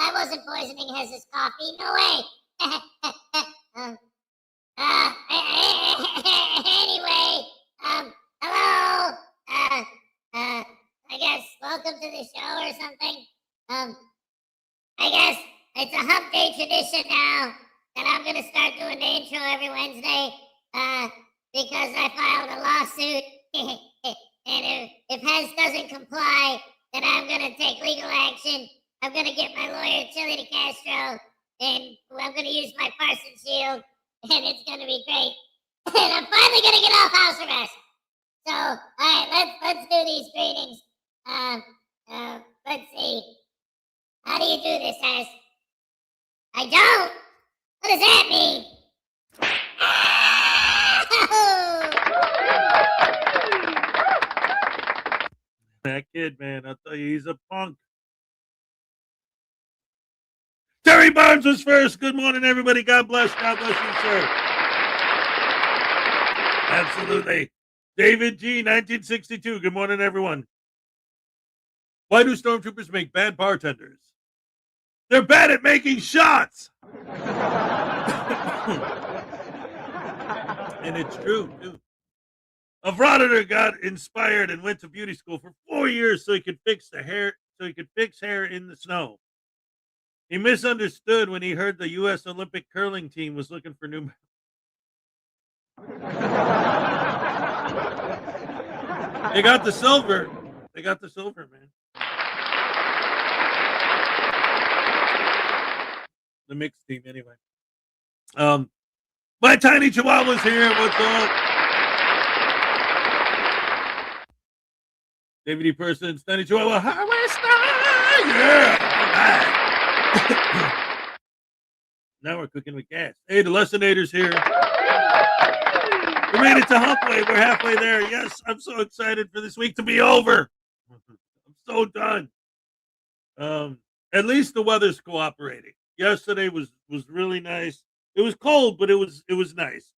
I wasn't poisoning Hez's coffee. No way. Anyway, hello. I guess welcome to the show or something. I guess it's a hump day tradition now that I'm gonna start doing the intro every Wednesday. Because I filed a lawsuit, and if Hez doesn't comply, then I'm gonna take legal action. I'm gonna get my lawyer Chili de Castro, and I'm gonna use my Parson shield, and it's gonna be great. And I'm finally gonna get off house arrest. So, all right, let's do these greetings. Let's see. How do you do this, Hez? I don't. What does that mean? That kid, man, I'll tell you, he's a punk. Terry Barnes was first. Good morning, everybody. God bless. God bless you, sir. Absolutely. David G, 1962. Good morning, everyone. Why do stormtroopers make bad bartenders? They're bad at making shots. And it's true, too. A Frauditor got inspired and went to beauty school for 4 years so he could fix hair in the snow. He misunderstood when he heard the U.S. Olympic curling team was looking for new. They got the silver. They got the silver, man. The mixed team, anyway. My tiny chihuahua's here. What's up? David E. Persons, tiny chihuahua. Highway Star. Yeah. All right. Now we're cooking with gas. Hey, the Lessonators here. We made it to Hump Day. We're halfway there. Yes, I'm so excited for this week to be over. I'm so done. At least the weather's cooperating. Yesterday was really nice. It was cold, but it was nice.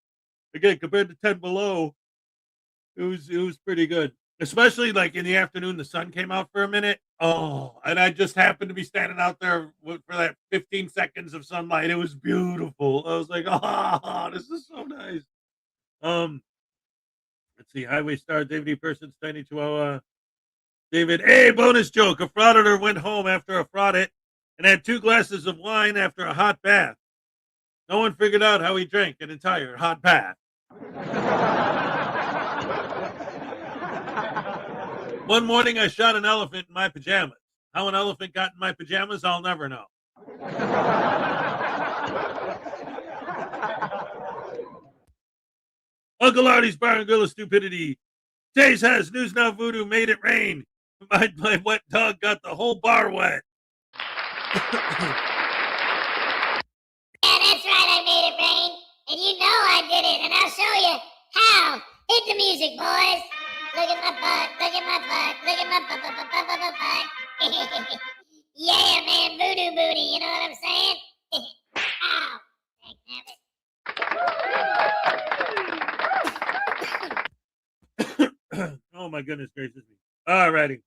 Again, compared to 10 below, it was pretty good. Especially like in the afternoon, the sun came out for a minute. Oh, and I just happened to be standing out there for that 15 seconds of sunlight. It was beautiful. I was like, oh, this is so nice. Let's see. Highway Star, David E. Persons, Tiny Chihuahua. David, hey, bonus joke. A frauditor went home after a fraudit and had 2 glasses of wine after a hot bath. No one figured out how he drank an entire hot bath. One morning, I shot an elephant in my pajamas. How an elephant got in my pajamas, I'll never know. Uncle Artie's Bar and Grill of Stupidity. Days has News Now Voodoo made it rain. My wet dog got the whole bar wet. Yeah, that's right, I made it rain. And you know I did it, and I'll show you how. Hit the music, boys. Look at my butt, look at my butt, look at my butt. Yeah, man, voodoo booty, you know what I'm saying? Ow. Oh, my goodness gracious me. All righty.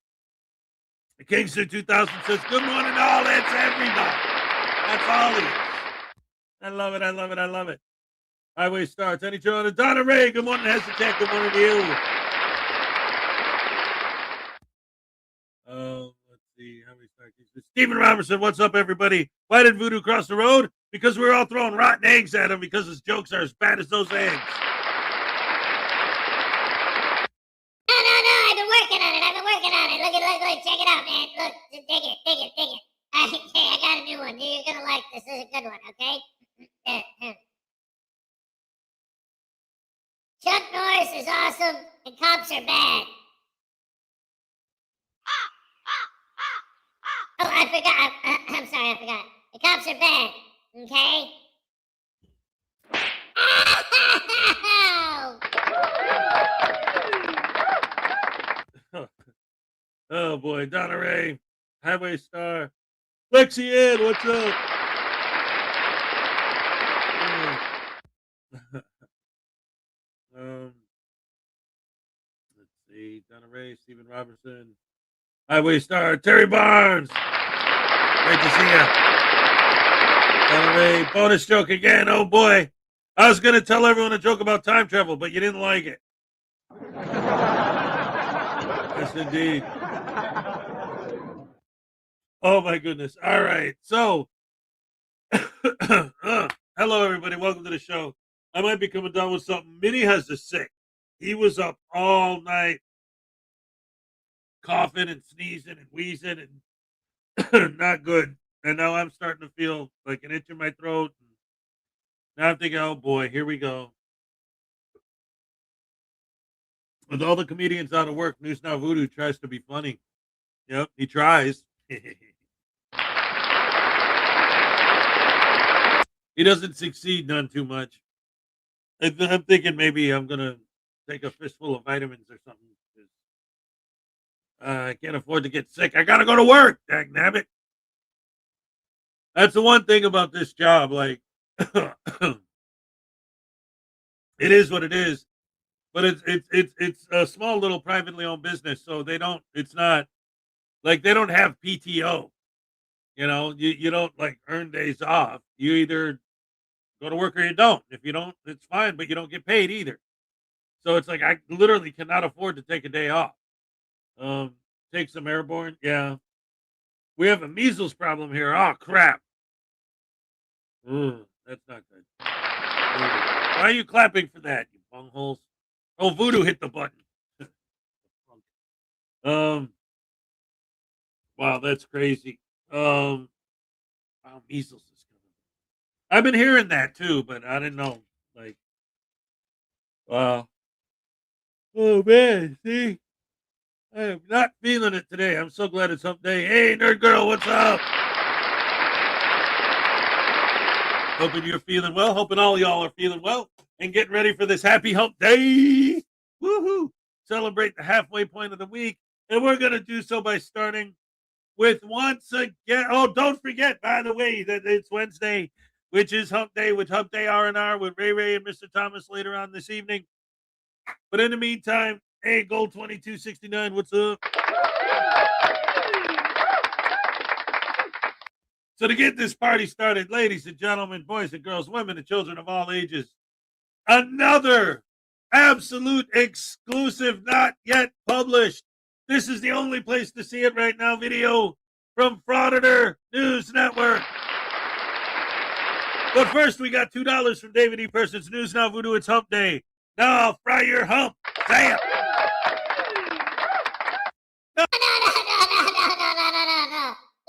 The Kingston 2000 says, good morning, all. It's everybody. That's all it is. I love it. I love it. I love it. Highway Star, Teddy Joe, and Donna Ray. Good morning, Hezokuai. Good morning to you. Let's see. Highway Star. Stephen Robertson, what's up, everybody? Why did Voodoo cross the road? Because we were all throwing rotten eggs at him because his jokes are as bad as those eggs. No, I've been working on it. Look, check it out, man. Look, dig it. I got a new one. You're gonna like this. This is a good one, okay? Chuck Norris is awesome, and cops are bad. Oh, I forgot. I'm sorry, I forgot. The cops are bad, okay? Oh boy, Donna Ray, Highway Star, Lexi Ann, what's up? Let's see, Donna Ray, Stephen Robertson, Highway Star, Terry Barnes. Great to see you. Donna Ray, bonus joke again. Oh boy, I was gonna tell everyone a joke about time travel, but you didn't like it. Yes, indeed. Oh my goodness. All right. So, hello everybody. Welcome to the show. I might be coming down with something. Minnie has the sick. He was up all night coughing and sneezing and wheezing and not good. And now I'm starting to feel like an itch in my throat. Now I'm thinking, oh boy, here we go. With all the comedians out of work, News Now Voodoo tries to be funny. Yep, he tries. He doesn't succeed none too much. I'm thinking maybe I'm gonna take a fistful of vitamins or something. 'Cause, I can't afford to get sick. I gotta go to work. Dang nabbit. That's the one thing about this job. Like, it is what it is. But it's a small little privately owned business, so they don't. It's not like they don't have PTO. You don't like earn days off. You either go to work or you don't. If you don't, it's fine, but you don't get paid either. So it's like I literally cannot afford to take a day off. Take some airborne. Yeah, we have a measles problem here. Oh crap! Ugh, that's not good. Why are you clapping for that, you bungholes? Oh, Voodoo hit the button. um, wow, that's crazy. Wow, measles is coming. I've been hearing that too, but I didn't know. Like, wow. Oh man, see, I am not feeling it today. I'm so glad it's hump day. Hey, nerd girl, what's up? Hoping you're feeling well. Hoping all y'all are feeling well and getting ready for this happy hump day. Woohoo! Celebrate the halfway point of the week. And we're going to do so by starting with once again. Oh, don't forget, by the way, that it's Wednesday, which is hump day with Hump Day R&R with Ray Ray and Mr. Thomas later on this evening. But in the meantime, hey, Gold 2269, what's up? So to get this party started, ladies and gentlemen, boys and girls, women and children of all ages, another absolute exclusive, not yet published. This is the only place to see it right now. Video from Frauditor News Network. But first, we got $2 from David E. Persons. News Now Voodoo, it's hump day. Now I'll fry your hump. Bam! No.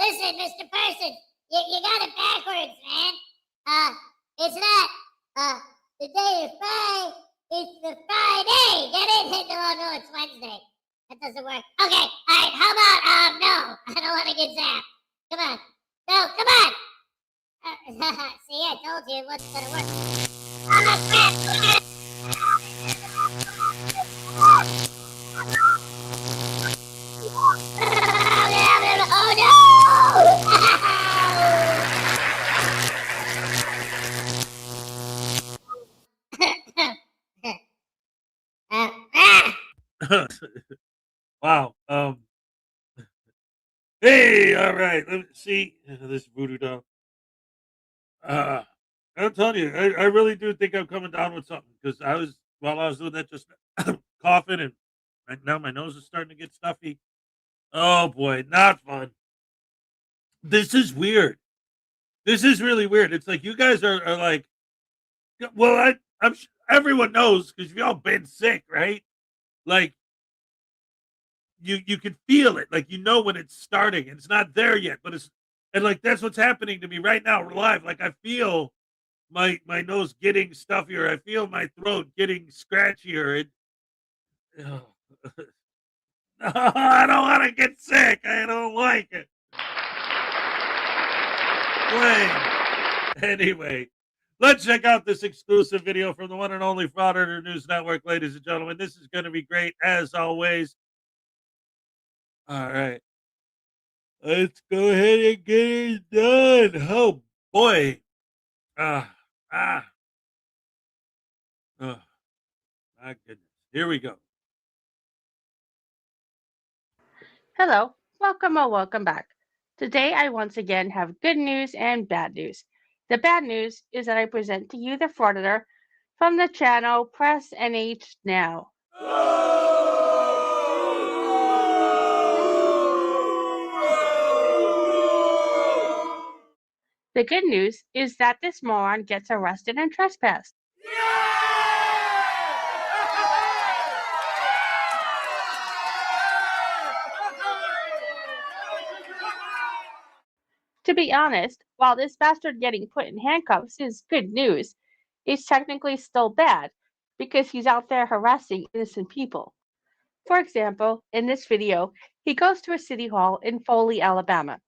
Listen, Mr. Person, you got it backwards, man. It's not the day to fry. It's the Friday. Get it? No, it's Wednesday. That doesn't work. Okay, all right. How about no? I don't want to get zapped. Come on. No, come on. See, I told you it wasn't gonna work. Oh crap! Oh no! Wow. Hey, all right. Let me see this voodoo doll. I'm telling you, I really do think I'm coming down with something because while I was doing that, just coughing, and right now my nose is starting to get stuffy. Oh boy, not fun. This is weird. This is really weird. It's like you guys are like, well, I'm everyone knows because you've all been sick, right? Like you can feel it, like when it's starting. It's not there yet, but and like that's what's happening to me right now. We're live. Like I feel my nose getting stuffier. I feel my throat getting scratchier. I don't want to get sick. I don't like it. Anyway, let's check out this exclusive video from the one and only Frauditor News Network, ladies and gentlemen. This is going to be great as always. All right. Let's go ahead and get it done. Oh boy. Oh, my goodness. Here we go. Hello, welcome or welcome back. Today I once again have good news and bad news. The bad news is that I present to you the Frauditor from the channel Press NH Now. The good news is that this moron gets arrested and trespassed. To be honest, while this bastard getting put in handcuffs is good news, it's technically still bad because he's out there harassing innocent people. For example, in this video, he goes to a city hall in Foley, Alabama.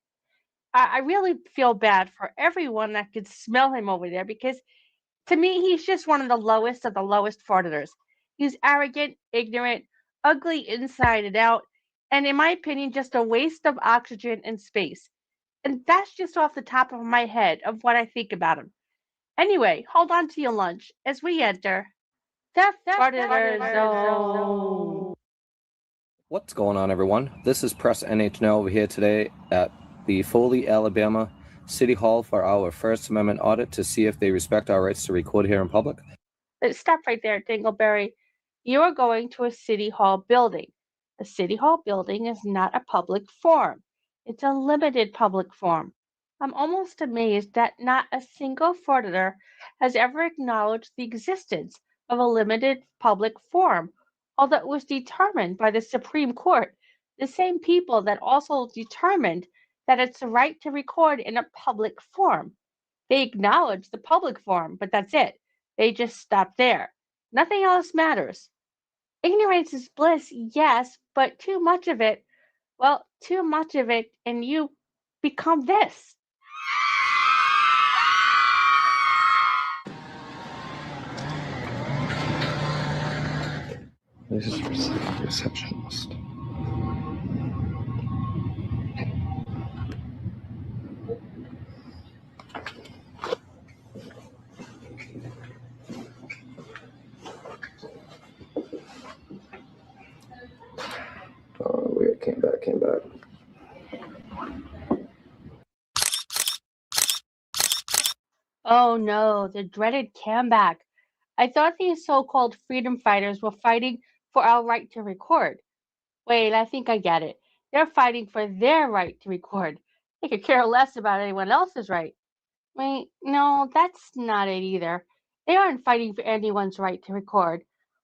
I really feel bad for everyone that could smell him over there because to me, he's just one of the lowest of the lowest frauditors. He's arrogant, ignorant, ugly inside and out, and in my opinion, just a waste of oxygen and space. And that's just off the top of my head of what I think about him. Anyway, hold on to your lunch as we enter the Frauditor Zone. What's going on, everyone? This is Press NH over here today at the Foley, Alabama City Hall for our First Amendment audit to see if they respect our rights to record here in public. Stop right there, Dingleberry. You are going to a city hall building. A city hall building is not a public forum. It's a limited public forum. I'm almost amazed that not a single frauditor has ever acknowledged the existence of a limited public forum, although it was determined by the Supreme Court, the same people that also determined that it's the right to record in a public forum. They acknowledge the public forum, but that's it. They just stop there. Nothing else matters. Ignorance is bliss, yes, but too much of it, well, too much of it, and you become this. This is receptionist. Oh, weird. Came back. Oh no, the dreaded comeback. I thought these so-called freedom fighters were fighting for our right to record. Wait, I think I get it. They're fighting for their right to record. They could care less about anyone else's right. Wait, no, that's not it either. They aren't fighting for anyone's right to record.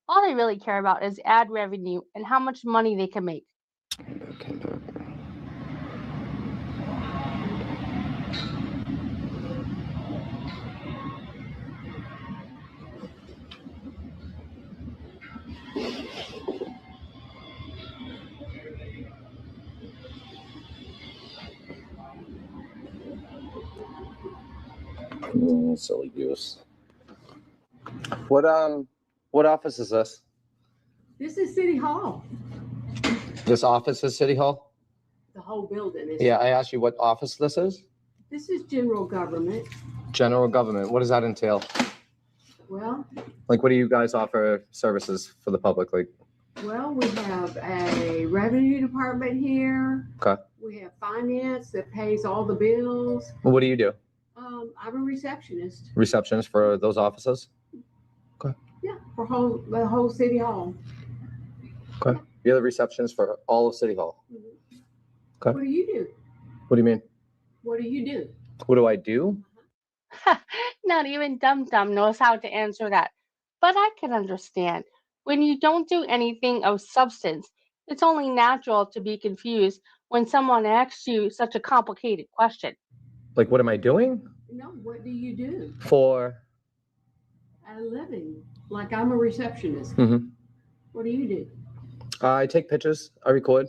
All they really care about is ad revenue and how much money they can make. Came back. Silly goose. What office is this? This is City Hall. This office is City Hall? The whole building is. Yeah, I asked you what office this is? This is general government. General government. What does that entail? Well, Like, what do you guys offer services for the public? Like, we have a revenue department here. Okay. We have finance that pays all the bills. what do you do? I'm a receptionist. Receptionist for those offices? Yeah, for the whole City Hall. You're the receptionist for all of City Hall. Okay. What do you do? What do you mean? What do you do? What do I do? Not even Dum Dum knows how to answer that. But I can understand. When you don't do anything of substance, it's only natural to be confused when someone asks you such a complicated question. Like, what am I doing? No, what do you do? For A living. Like I'm a receptionist. Mhm. What do you do? I take pictures. I record.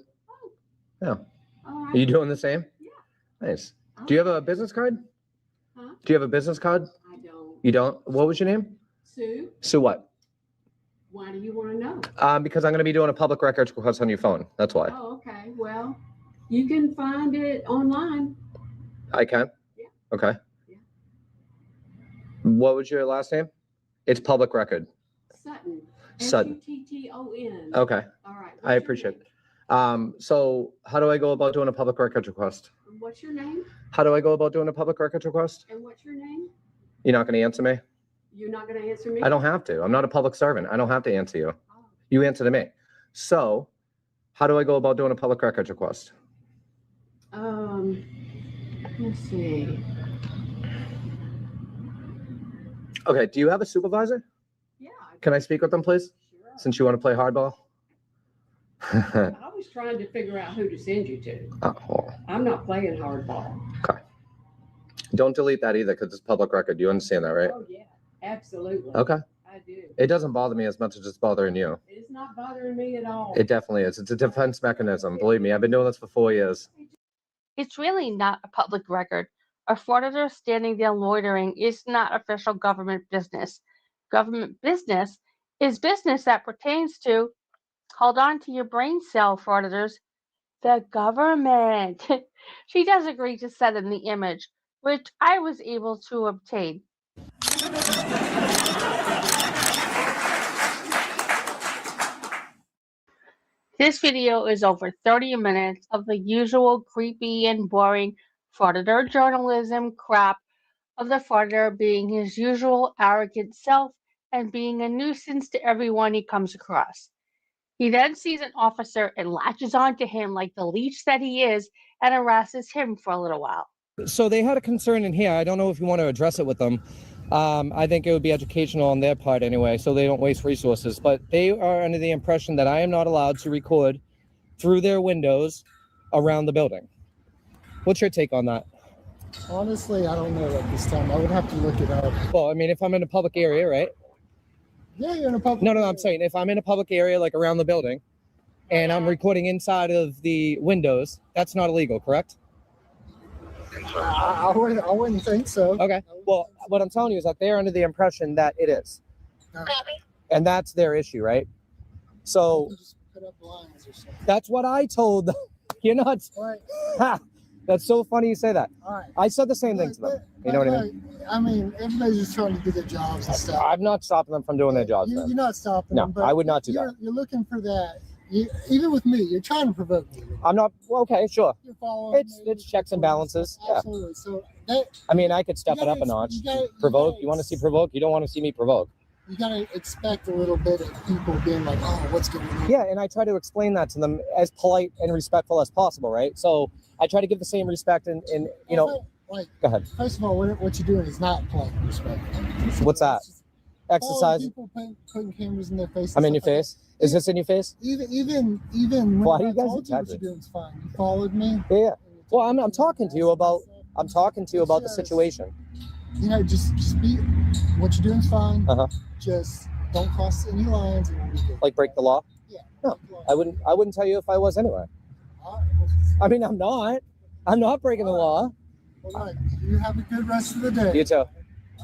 Yeah. All Are right. you doing the same? Yeah. Nice. Do you have a business card? Huh? Do you have a business card? I don't. You don't? What was your name? Sue, Sue what? why do you want to know? Because I'm going to be doing a public records request on your phone. That's why. Oh, okay. Well, you can find it online. I can? Yeah. Okay. Yeah. What was your last name? It's public record. Sutton. Sutton. Sutton. Okay. All right. I appreciate it. So how do I go about doing a public records request? What's your name? How do I go about doing a public records request? And what's your name? You're not going to answer me? You're not going to answer me? I don't have to. I'm not a public servant. I don't have to answer you. Oh. You answer to me. So how do I go about doing a public records request? Let's see. Okay. Do you have a supervisor? Yeah. Can I speak with them, please? Sure. Since you want to play hardball? I was trying to figure out who to send you to. Well, I'm not playing hardball. don't delete that either because it's public record. You understand that, right? Oh, yeah. Absolutely. Okay. I do. It doesn't bother me as much as it's bothering you. It's not bothering me at all. It definitely is. It's a defense mechanism. Believe me, I've been doing this for 4 years. It's really not a public record. A frauditor standing there loitering is not official government business. Government business is business that pertains to, hold on to your brain cell, frauditors, the government. She does agree to send in the image, which I was able to obtain. This video is over 30 minutes of the usual creepy and boring frauditor journalism crap of the frauditor being his usual arrogant self and being a nuisance to everyone he comes across. He then sees an officer and latches onto him like the leech that he is and harasses him for a little while. So they had a concern in here. I don't know if you want to address it with them. I think it would be educational on their part anyway, so they don't waste resources. But they are under the impression that I am not allowed to record through their windows around the building. What's your take on that? Honestly, I don't know at this time. I would have to look it up. Well, I mean, if I'm in a public area, right? Yeah, you're in a public. No, I'm saying if I'm in a public area, like around the building, and I'm recording inside of the windows, that's not illegal, correct? I wouldn't think so. Okay. Well, what I'm telling you is that they're under the impression that it is. And that's their issue, right? So You just put up lines or something. that's what I told them. You're not. All right. Ha! That's so funny you say that. All right. I said the same thing to them. You know what I mean? I mean, everybody's just trying to do their jobs and stuff. I'm not stopping them from doing their jobs. You're man. not stopping No, them. But I would not do that. You're looking for that. Even with me, you're trying to provoke me. I'm not. Well, okay, sure. You're following me, It's checks and balances. Yeah. Absolutely. So that I mean, I could step You it up a gotta- notch. you gotta- Provoke. you You want to gotta- see provoke? You don't want to see me provoke. you gotta expect a little bit of people being like, "Oh, what's going on?" Yeah, and I try to explain that to them as polite and respectful as possible, right? So I try to give the same respect and you know. Like, Go ahead. first of all, what you're doing is not polite and respectful. So What's that? it's just- Exercise. People putting cameras in their face. I'm in your face. Is this in your face? Even Why when you I guys told you what judge you're doing is fine. You followed me. Yeah. Well, I'm talking to you about. I'm talking to you about the situation. You know, just be. What you're doing is fine. Uh-huh. Just don't cross any lines. And we'll be good. Like break the law. Yeah. No, I wouldn't tell you if I was anyway. All right, I mean, I'm not. I'm not breaking the law. well, look, you have a good rest of the day. You too. All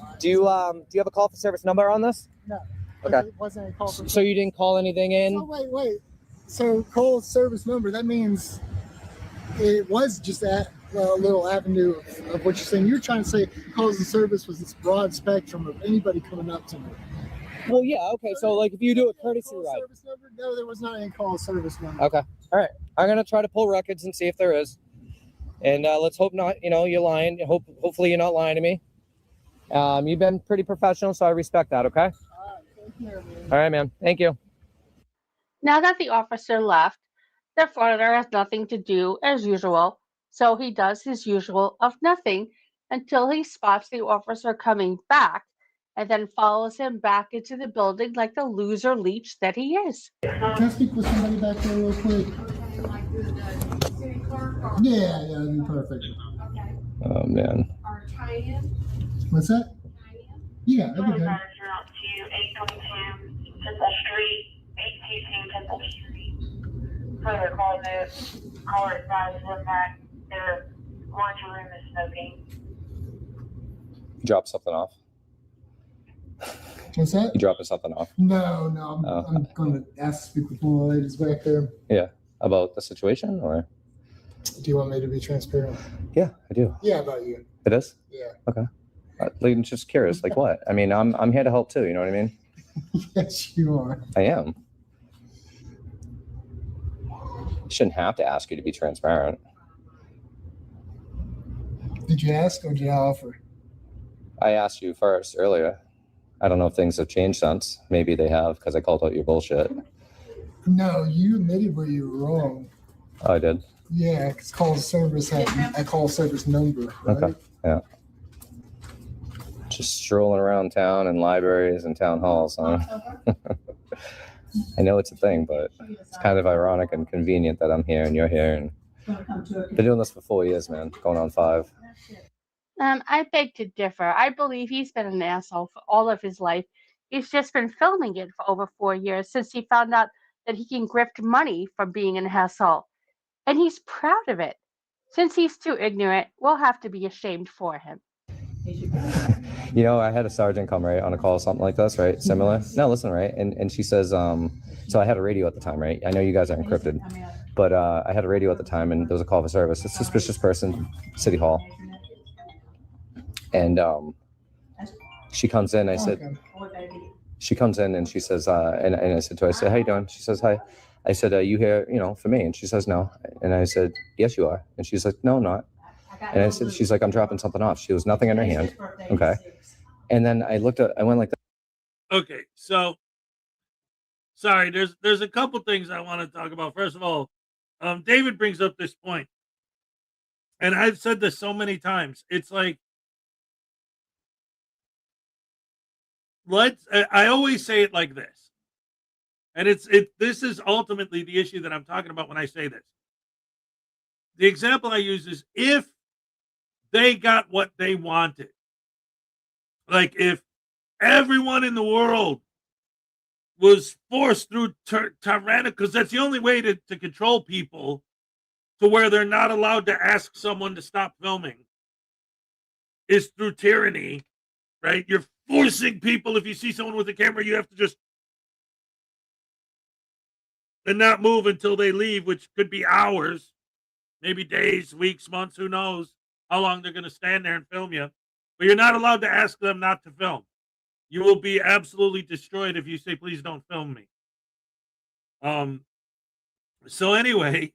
right. Do you have a call for service number on this? No. Okay. It wasn't a call for. So you didn't call anything in? Oh, wait. So call service number. That means it was just that little avenue of what you're saying. You're trying to say calls and service was this broad spectrum of anybody coming up to me. Well, yeah. Okay. So like, if you do a courtesy Call ride. service number? No, there was not any call service number. Okay. All right. I'm gonna try to pull records and see if there is. And let's hope not. You know, you're lying. Hopefully, you're not lying to me. You've been pretty professional, so I respect that. Okay. All right, take care, man. All right, man. Thank you. Now that the officer left, the frauditor has nothing to do as usual, so he does his usual of nothing until he spots the officer coming back and then follows him back into the building like the loser leech that he is. Can I speak with somebody back there real quick? Yeah, that'd be perfect. Oh man. What's that? Yeah, that'd be good. 822 Temple Street, 822 Temple Street. Further call the caller advised them that their laundry room is smoking. You dropped something off. What's that? You dropping something off No, Oh. I'm going to ask to speak with one of the ladies back there. about the situation, or? Do you want me to be transparent? Yeah, I do. Yeah, about you. It is. Yeah. Like, just curious. Like what? I mean, I'm here to help too. You know what I mean? Yes, you are. I am. Shouldn't have to ask you to be transparent. Did you ask or did I offer? I asked you first earlier. I don't know if things have changed since. Maybe they have because I called out your bullshit. No, you admitted where you were wrong. Oh, I did. Yeah, because call service had a call service number. Right? Okay. Yeah. Just strolling around town and libraries and town halls, huh? I know it's a thing, but it's kind of ironic and convenient that I'm here and you're here. And been doing this for 4 years, man. Going on 5. I beg to differ. I believe he's been an asshole for all of his life. He's just been filming it for over 4 years since he found out that he can grift money from being in Hessel. And he's proud of it. Since he's too ignorant, we'll have to be ashamed for him. You know, I had a sergeant come, right, on a call, something like this, right? Similar. No, listen, right? And she says, so I had a radio at the time, right? I know you guys are encrypted, but I had a radio at the time, and there was a call for service. A suspicious person, City Hall. And she comes in, I said, she comes in and she says, and I said to her, I said, how you doing? She says, hi. I said, are you here, for me? And she says, no. And I said, yes, you are. And she's like, no, I'm not. And I said, she's like, I'm dropping something off. She was nothing in her hand. Okay. And then I went like that. Okay, so sorry, there's a couple things I want to talk about. First of all, David brings up this point, and I've said this so many times. It's like, I always say it like this, and this is ultimately the issue that I'm talking about when I say this. The example I use is if they got what they wanted, like if everyone in the world was forced through tyrannical, because that's the only way to control people, to where they're not allowed to ask someone to stop filming, is through tyranny, right? You're forcing people. If you see someone with a camera, you have to just and not move until they leave, which could be hours, maybe days, weeks, months, who knows how long they're going to stand there and film you. But you're not allowed to ask them not to film. You will be absolutely destroyed if you say, please don't film me. So anyway,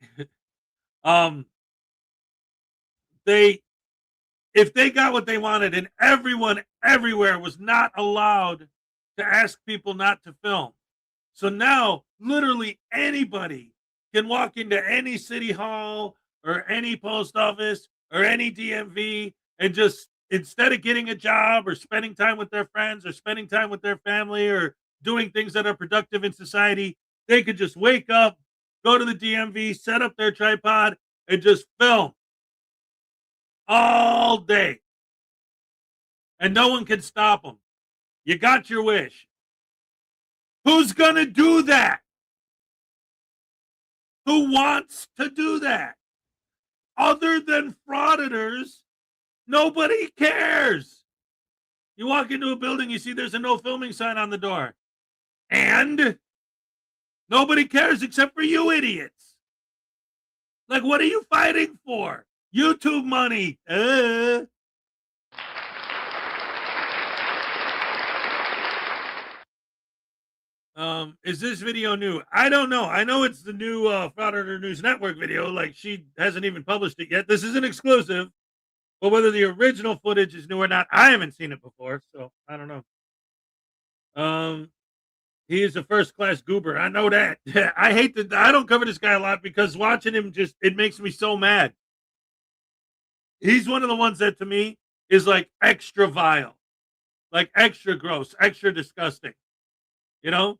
if they got what they wanted and everyone everywhere was not allowed to ask people not to film. So now literally anybody can walk into any city hall or any post office or any DMV and just, instead of getting a job or spending time with their friends or spending time with their family or doing things that are productive in society, they could just wake up, go to the DMV, set up their tripod, and just film all day. And no one can stop them. You got your wish. Who's going to do that? Who wants to do that? Other than frauditors, nobody cares. You walk into a building, you see there's a no filming sign on the door. And nobody cares except for you idiots. Like, what are you fighting for? YouTube money. Is this video new? I don't know. I know it's the new Frauditor News Network video. Like, she hasn't even published it yet. This is an exclusive. But whether the original footage is new or not, I haven't seen it before, so I don't know. He is a first-class goober. I know that. I don't cover this guy a lot because watching him it makes me so mad. He's one of the ones that to me is like extra vile, like extra gross, extra disgusting. I'll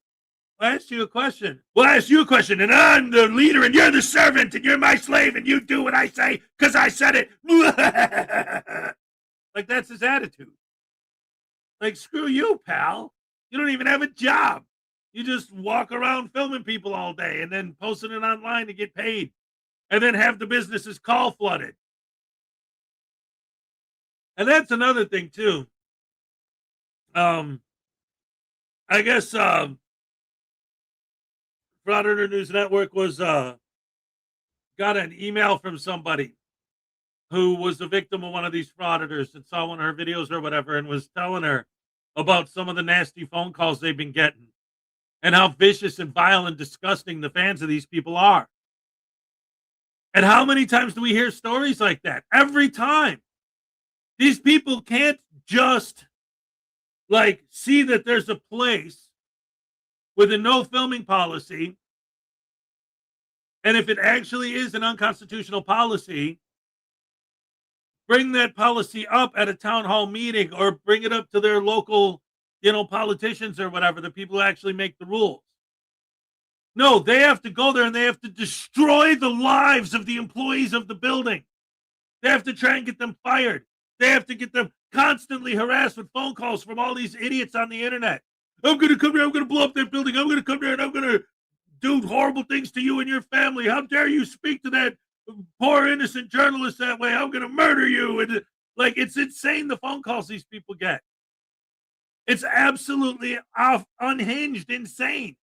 ask you a question. Well, I ask you a question, and I'm the leader, and you're the servant, and you're my slave, and you do what I say because I said it. Like, that's his attitude. Like, screw you, pal. You don't even have a job. You just walk around filming people all day and then posting it online to get paid, and then have the businesses call flooded. And that's another thing, too. I guess Frauditor News Network was got an email from somebody who was the victim of one of these frauditors and saw one of her videos or whatever and was telling her about some of the nasty phone calls they've been getting and how vicious and vile and disgusting the fans of these people are. And how many times do we hear stories like that? Every time. These people can't just see that there's a place with a no filming policy. And if it actually is an unconstitutional policy, bring that policy up at a town hall meeting or bring it up to their local, politicians or whatever, the people who actually make the rules. No, they have to go there and they have to destroy the lives of the employees of the building. They have to try and get them fired. They have to get them constantly harassed with phone calls from all these idiots on the internet. I'm going to come here. I'm going to blow up that building. I'm going to come here and I'm going to do horrible things to you and your family. How dare you speak to that poor innocent journalist that way? I'm going to murder you. And like, it's insane the phone calls these people get. It's absolutely unhinged insane.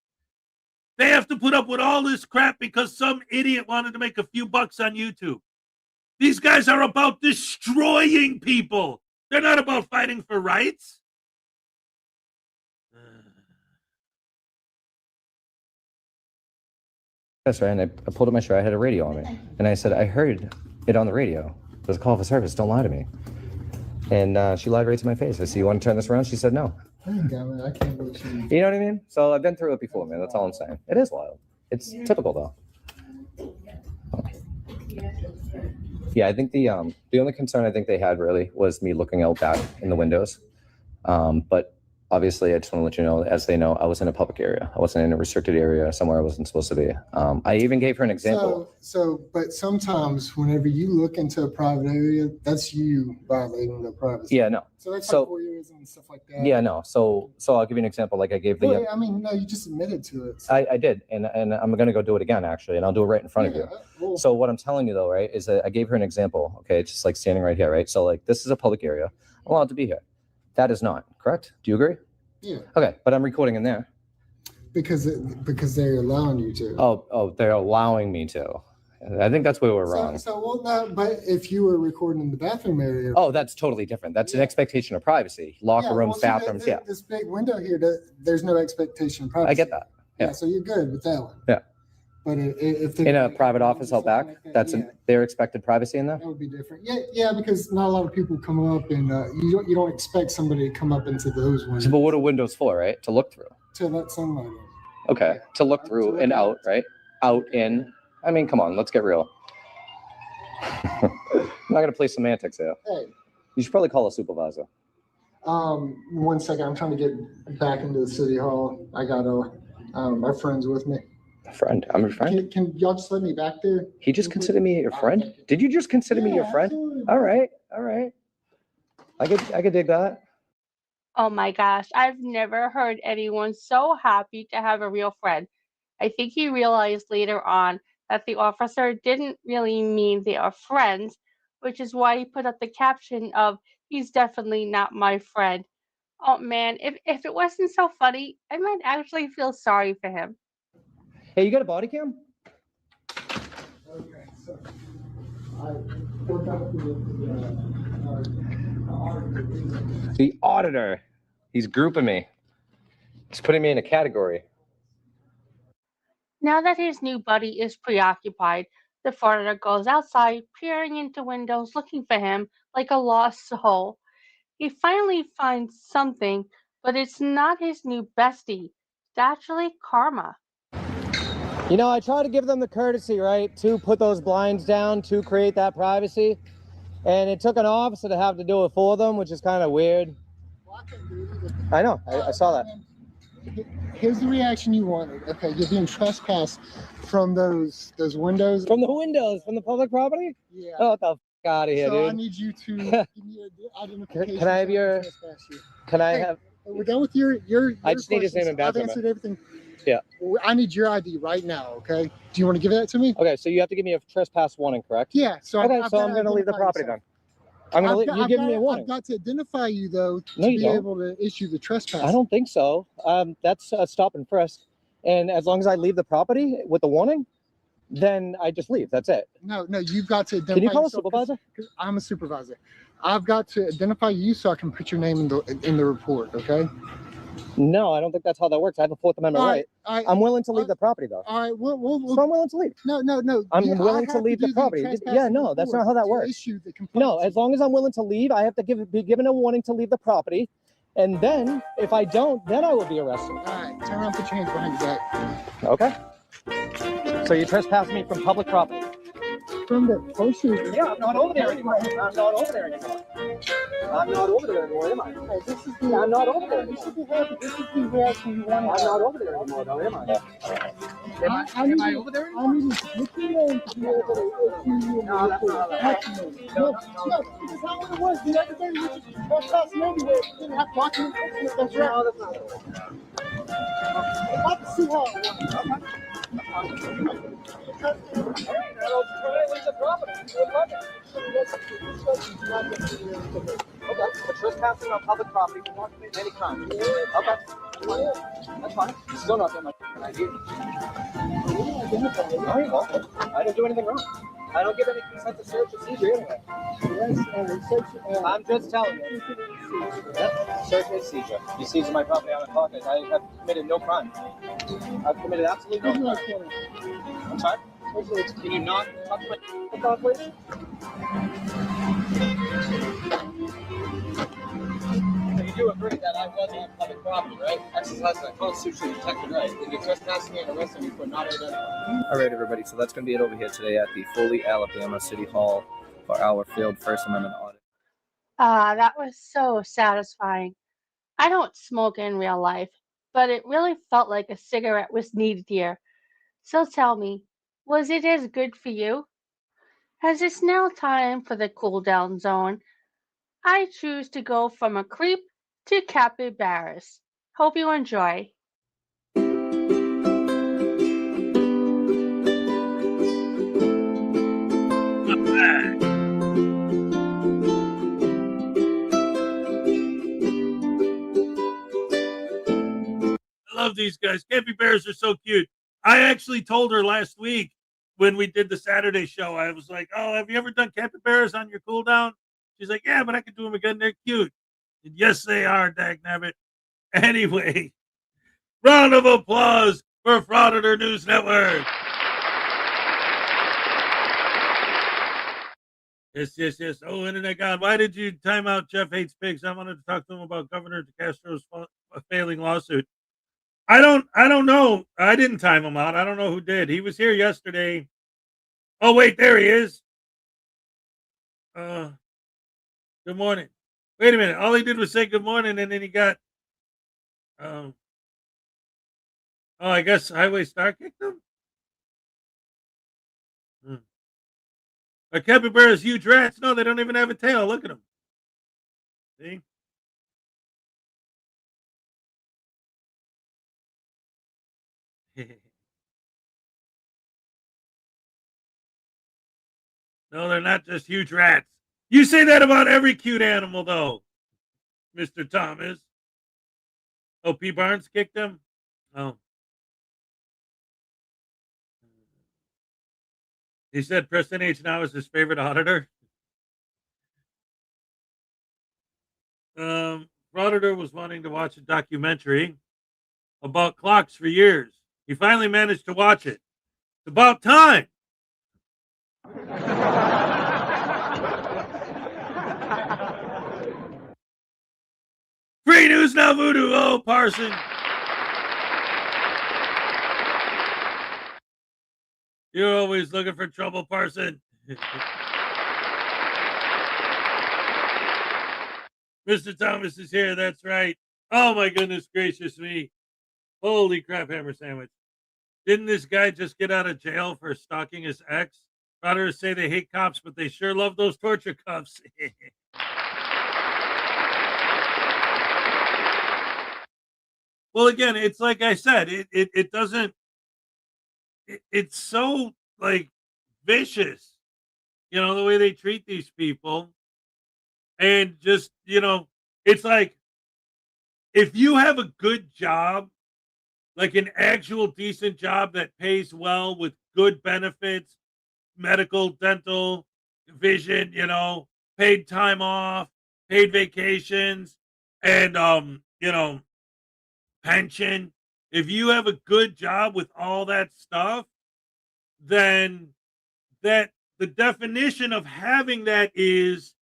They have to put up with all this crap because some idiot wanted to make a few bucks on YouTube. These guys are about destroying people. They're not about fighting for rights. That's right. And I pulled up my shirt. I had a radio on me. And I said, I heard it on the radio. It was a call for service. Don't lie to me. And she lied right to my face. I said, you want to turn this around? She said, no. I can't believe you. You know what I mean? So I've been through it before, man. That's all I'm saying. It is wild. It's typical, though. Yeah, I think the only concern I think they had really was me looking out back in the windows. But obviously, I just want to let you know, as they know, I was in a public area. I wasn't in a restricted area somewhere I wasn't supposed to be. I even gave her an example. But sometimes whenever you look into a private area, that's you violating the privacy. Yeah, no. So that's So- like voyeurism and stuff like that. Yeah, no. So I'll give you an example. Like I gave the. Well, I mean, no, you just admitted to it. I did, and I'm gonna go do it again actually, and I'll do it right in front of you. Well, So what I'm telling you though, right, is that I gave her an example. Okay, it's just like standing right here, right? So like this is a public area. I'm allowed to be here. That is not correct. Do you agree? yeah, Okay, but I'm recording in there. because they're allowing you to. Oh, they're allowing me to. I think that's where we're wrong. Well, no, but if you were recording in the bathroom area. Oh, that's totally different. That's an Yeah. expectation of privacy. Locker yeah, rooms, well, see, bathrooms. Yeah, This big window here, there's no expectation of privacy. I get that. Yeah. So you're good with that one. Yeah. But if In a private office out back, that's their expected privacy in there. that would be different. Yeah, because not a lot of people come up, and you don't expect somebody to come up into those windows But what are windows for, right? To look through. to let sunlight in. Okay, to look through and out, right? Out, in. I mean, come on, let's get real. I'm not gonna play semantics here. Hey, You should probably call a supervisor. 1 second. I'm trying to get back into the city hall. I got my friends with me. A friend. I'm your friend. Can y'all just let me back there? He just considered me your friend? Did you just consider me your Yeah, friend? absolutely. All right. I could dig that. Oh my gosh, I've never heard anyone so happy to have a real friend. I think he realized later on that the officer didn't really mean they are friends, which is why he put up the caption of, he's definitely not my friend. Oh man, if it wasn't so funny, I might actually feel sorry for him. Hey, you got a body cam? Okay, so I worked out the The auditor. He's grouping me. He's putting me in a category. Now that his new buddy is preoccupied, the Frauditor goes outside, peering into windows looking for him like a lost soul. He finally finds something, but it's not his new bestie. It's actually Karma. You know, I try to give them the courtesy, right, to put those blinds down to create that privacy. And it took an officer to have to do it for them, which is kind of weird. I know. I saw that. Here's the reaction you wanted. Okay, you're being trespassed from those windows. From the windows, from the public property? Yeah. Oh, what the f out of here, So I dude. need you to give me your identification. Can I have so your- can trespass you. Can I Hey, have... We're done with your I just need his name questions. and badge I've number. answered everything. Yeah. I need your ID right now, okay? Do you want to give that to me? Okay, so you have to give me a trespass warning, correct? Yeah. So Okay, I've so got I'm going to leave the identify property yourself. then. I'm going to I've leave... You give me a got- warning. I've got to identify you, though, to No, you be don't. able to issue the trespass. I don't think so. That's a stop and frisk. And as long as I leave the property with the warning, then I just leave. That's it. No, you've got to identify Can you call a yourself 'cause- supervisor? 'cause I'm a supervisor. I've got to identify you so I can put your name in the report, okay? No, I don't think that's how that works. I have a Fourth Amendment right. All right. I'm willing to leave the property, though. All right. So We'll I'm willing to leave. no. I'm Yeah, willing I to have leave the do property. trespass Yeah, no, that's not report how that to works. issue the complaint. No, as long as I'm willing to leave, I have to be given a warning to leave the property. And then, if I don't, then I will be arrested. All right. Turn around, put your hands behind your back. Okay? So you trespassed me from public property. from the grocery. Yeah, I'm not over there anymore. I'm not over there anymore. I'm not over there anymore, am I? Oh, this is the. I'm not over there This anymore. should be happy. This is the reaction you want. I'm not over there anymore, though, am I? Am I over there anymore? I need to look your name to be able to issue you. No, that's not how that No, this is how it was. The other day, we just trespassing everywhere. We didn't have documents. That's right. No, that's not how it works. I'd like to see how it works. Okay, but trespassing on public property can not commit any crime. Okay, that's fine. Still not getting my ID. No, you won't. I didn't do anything wrong. I don't give any consent to search or seizure anyway. I'm just telling you. Yep. Search and seizure. You seized my property on my pocket. I have committed no crime. I've committed absolutely no crime. I'm sorry? Can you not talk to my phone, please? So you do agree that I was on public property, right? Exercising a constitutionally protected right. And you're trespassing and arresting me for not identifying. All right, everybody. So that's going to be it over here today at the Foley, Alabama City Hall for our failed First Amendment audit. That was so satisfying. I don't smoke in real life, but it really felt like a cigarette was needed here. So tell me, was it as good for you? As it's now time for the cool down zone, I choose to go from a creep to capybaras. Hope you enjoy. I love these guys. Capybaras are so cute. I actually told her last week when we did the Saturday show, I was like, oh, have you ever done capybaras on your cool down? She's like, yeah, but I could do them again. They're cute. And yes, they are, dagnabbit. Anyway, round of applause for Frauditor News Network. Yes. Oh, Internet God, why did you time out Jeff Hates Pigs? I wanted to talk to him about Governor DeCastro's failing lawsuit. I don't know. I didn't time him out. I don't know who did. He was here yesterday. Oh, wait, there he is. Good morning. Wait a minute. All he did was say good morning, and then he got oh, I guess Highway Star kicked him. A capybara is huge rats. No, they don't even have a tail. Look at them. See? No, they're not just huge rats. You say that about every cute animal, though, Mr. Thomas. Oh, P. Barnes kicked him? Oh. He said Preston H. now is his favorite auditor. Frauditor was wanting to watch a documentary about clocks for years. He finally managed to watch it. It's about time. Free news now, Voodoo. Oh, Parson. You're always looking for trouble, Parson. Mr. Thomas is here. That's right. Oh, my goodness gracious me. Holy crap, hammer sandwich. Didn't this guy just get out of jail for stalking his ex? Frauditors say they hate cops, but they sure love those torture cuffs. Well, again, it's like I said, it doesn't, it's so like vicious, the way they treat these people. And just, it's like, if you have a good job, like an actual decent job that pays well with good benefits, medical, dental, vision, paid time off, paid vacations, and, pension. If you have a good job with all that stuff, then the definition of having that is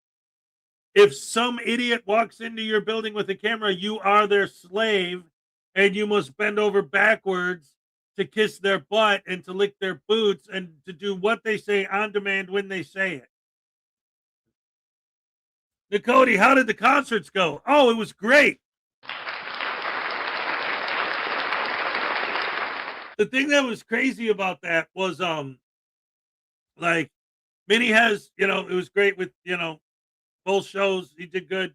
if some idiot walks into your building with a camera, you are their slave and you must bend over backwards to kiss their butt and to lick their boots and to do what they say on demand when they say it. Nicody, how did the concerts go? Oh, it was great. The thing that was crazy about that was, like, Minnie has, it was great with, both shows. He did good.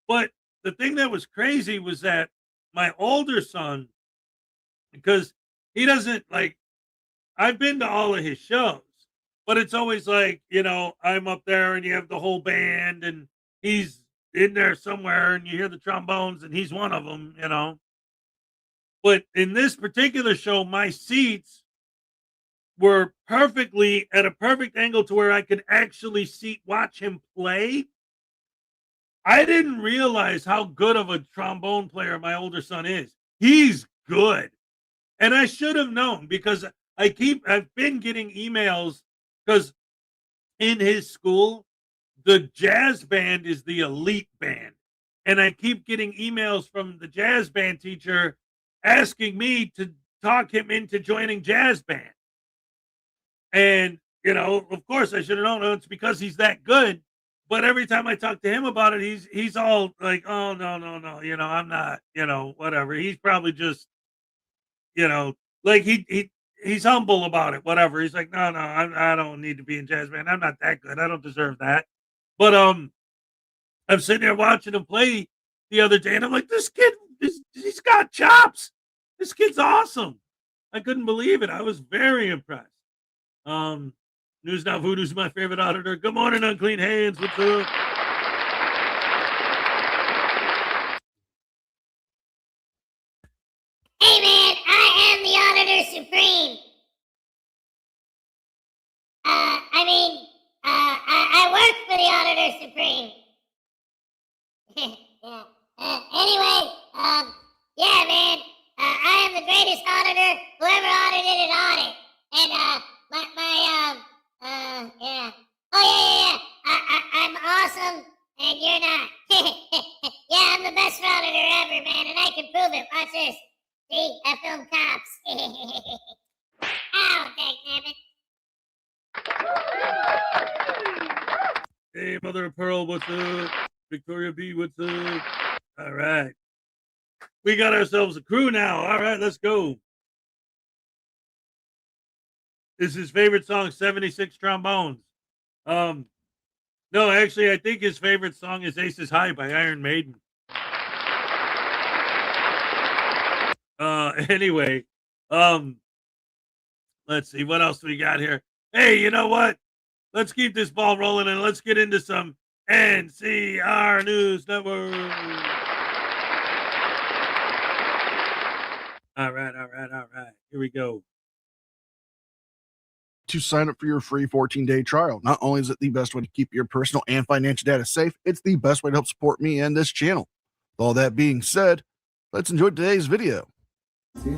But the thing that was crazy was that my older son, because he doesn't like, I've been to all of his shows, but it's always like, I'm up there and you have the whole band and he's in there somewhere and you hear the trombones and he's one of them, But in this particular show, my seats were perfectly at a perfect angle to where I could actually watch him play. I didn't realize how good of a trombone player my older son is. He's good. And I should have known because I've been getting emails because in his school, the jazz band is the elite band. And I keep getting emails from the jazz band teacher asking me to talk him into joining jazz band. And, of course I should have known it's because he's that good. But every time I talk to him about it, he's all like, oh, no, I'm not, whatever. He's probably just, like he's humble about it, whatever. He's like, no, I don't need to be in jazz band. I'm not that good. I don't deserve that. But I'm sitting there watching him play the other day, and I'm like, this kid, he's got chops. This kid's awesome. I couldn't believe it. I was very impressed. News Now Voodoo's my favorite auditor. Good morning, Unclean Hands. What's up? Hey man, I am the Auditor Supreme. I work for the Auditor Supreme. Yeah. Anyway, yeah, man, I am the greatest auditor who ever audited an audit. And, yeah. Oh, yeah. I'm awesome, and you're not. Yeah, I'm the best auditor ever, man, and I can prove it. Watch this. See, I film cops. Ow, dangnabbit. Hey, Mother of Pearl, what's up? Victoria B, what's up? All right. We got ourselves a crew now. All right, let's go. This is his favorite song, 76 Trombones. No, actually, I think his favorite song is Aces High by Iron Maiden. Anyway, let's see, what else we got here? Hey, you know what? Let's keep this ball rolling and let's get into some NCR News Network. All right. Here we go. To sign up for your free 14-day trial. Not only is it the best way to keep your personal and financial data safe, it's the best way to help support me and this channel. With all that being said, let's enjoy today's video. Okay.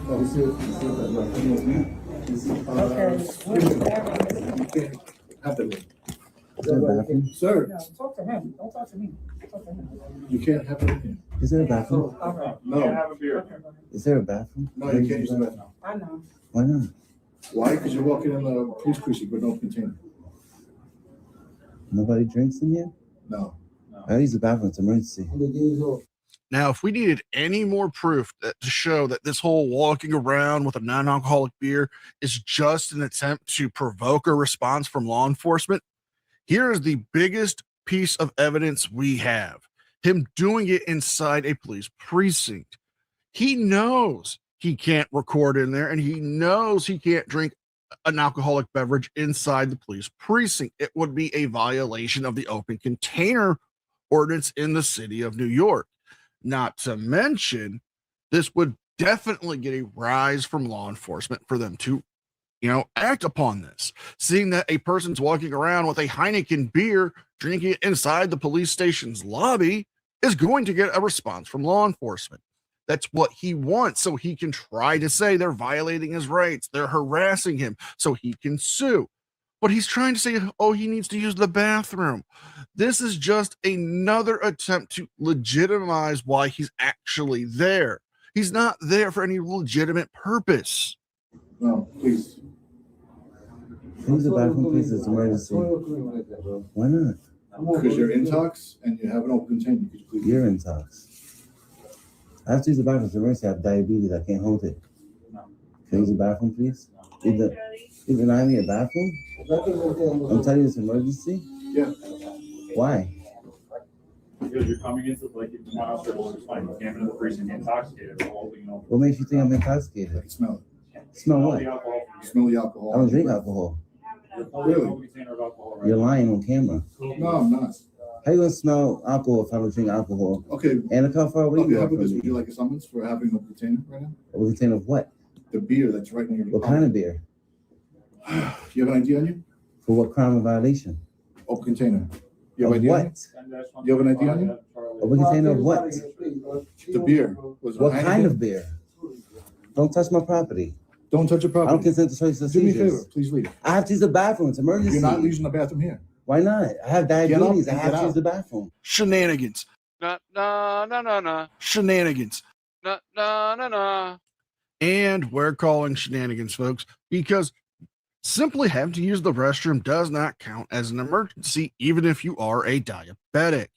Sir, No, talk to him. Don't talk to me. Talk to him. you can't have it in Is there a bathroom? All right. No. Is there a bathroom? here. No, you can't use the bathroom. I know. Why not? Why? Because you're walking in the police precinct with no container. Nobody drinks in here? No. I use the bathroom. It's emergency. Now, if we needed any more proof to show that this whole walking around with a non-alcoholic beer is just an attempt to provoke a response from law enforcement, here is the biggest piece of evidence we have. Him doing it inside a police precinct. He knows he can't record in there, and he knows he can't drink an alcoholic beverage inside the police precinct. It would be a violation of the open container ordinance in the city of New York. Not to mention, this would definitely get a rise from law enforcement for them to, act upon this. Seeing that a person's walking around with a Heineken beer, drinking it inside the police station's lobby is going to get a response from law enforcement. That's what he wants, so he can try to say they're violating his rights, they're harassing him, so he can sue. But he's trying to say, oh, he needs to use the bathroom. This is just another attempt to legitimize why he's actually there. He's not there for any legitimate purpose. No, please. Use the bathroom, please. It's an emergency. Why not? Because you're intox and you have an open container. Could you please? You're intox. I have to use the bathroom. It's an emergency. I have diabetes. I can't hold it. Can you use the bathroom, please? You deny me a bathroom? I'm telling you it's an emergency? Yeah. Why? Because you're coming into like you're not out there all the time. You came into the precinct intoxicated. What makes you think I'm intoxicated? I can smell it. Smell what? You smell the alcohol. I don't drink alcohol. Really? You're lying on camera. No, I'm not. How you gonna smell alcohol if I don't drink alcohol? Okay. And look how far away you How are about from this? me. Would you like a summons for having a container right now? A container of what? The beer that's right near your. What kind of beer? You have an ID on you? For what crime or violation? Open container. You have Of ID on what? you? You have an ID on you? Open container of what? The beer. Was What kind of beer? Don't touch my property. Don't touch your I property. don't consent to search and Do me a favor, seizures. please leave. I have to use the bathroom. It's emergency. You're not using the bathroom here. Why not? I have diabetes. I and have get to use out. the bathroom. Shenanigans. Shenanigans. And we're calling shenanigans, folks, because simply having to use the restroom does not count as an emergency, even if you are a diabetic.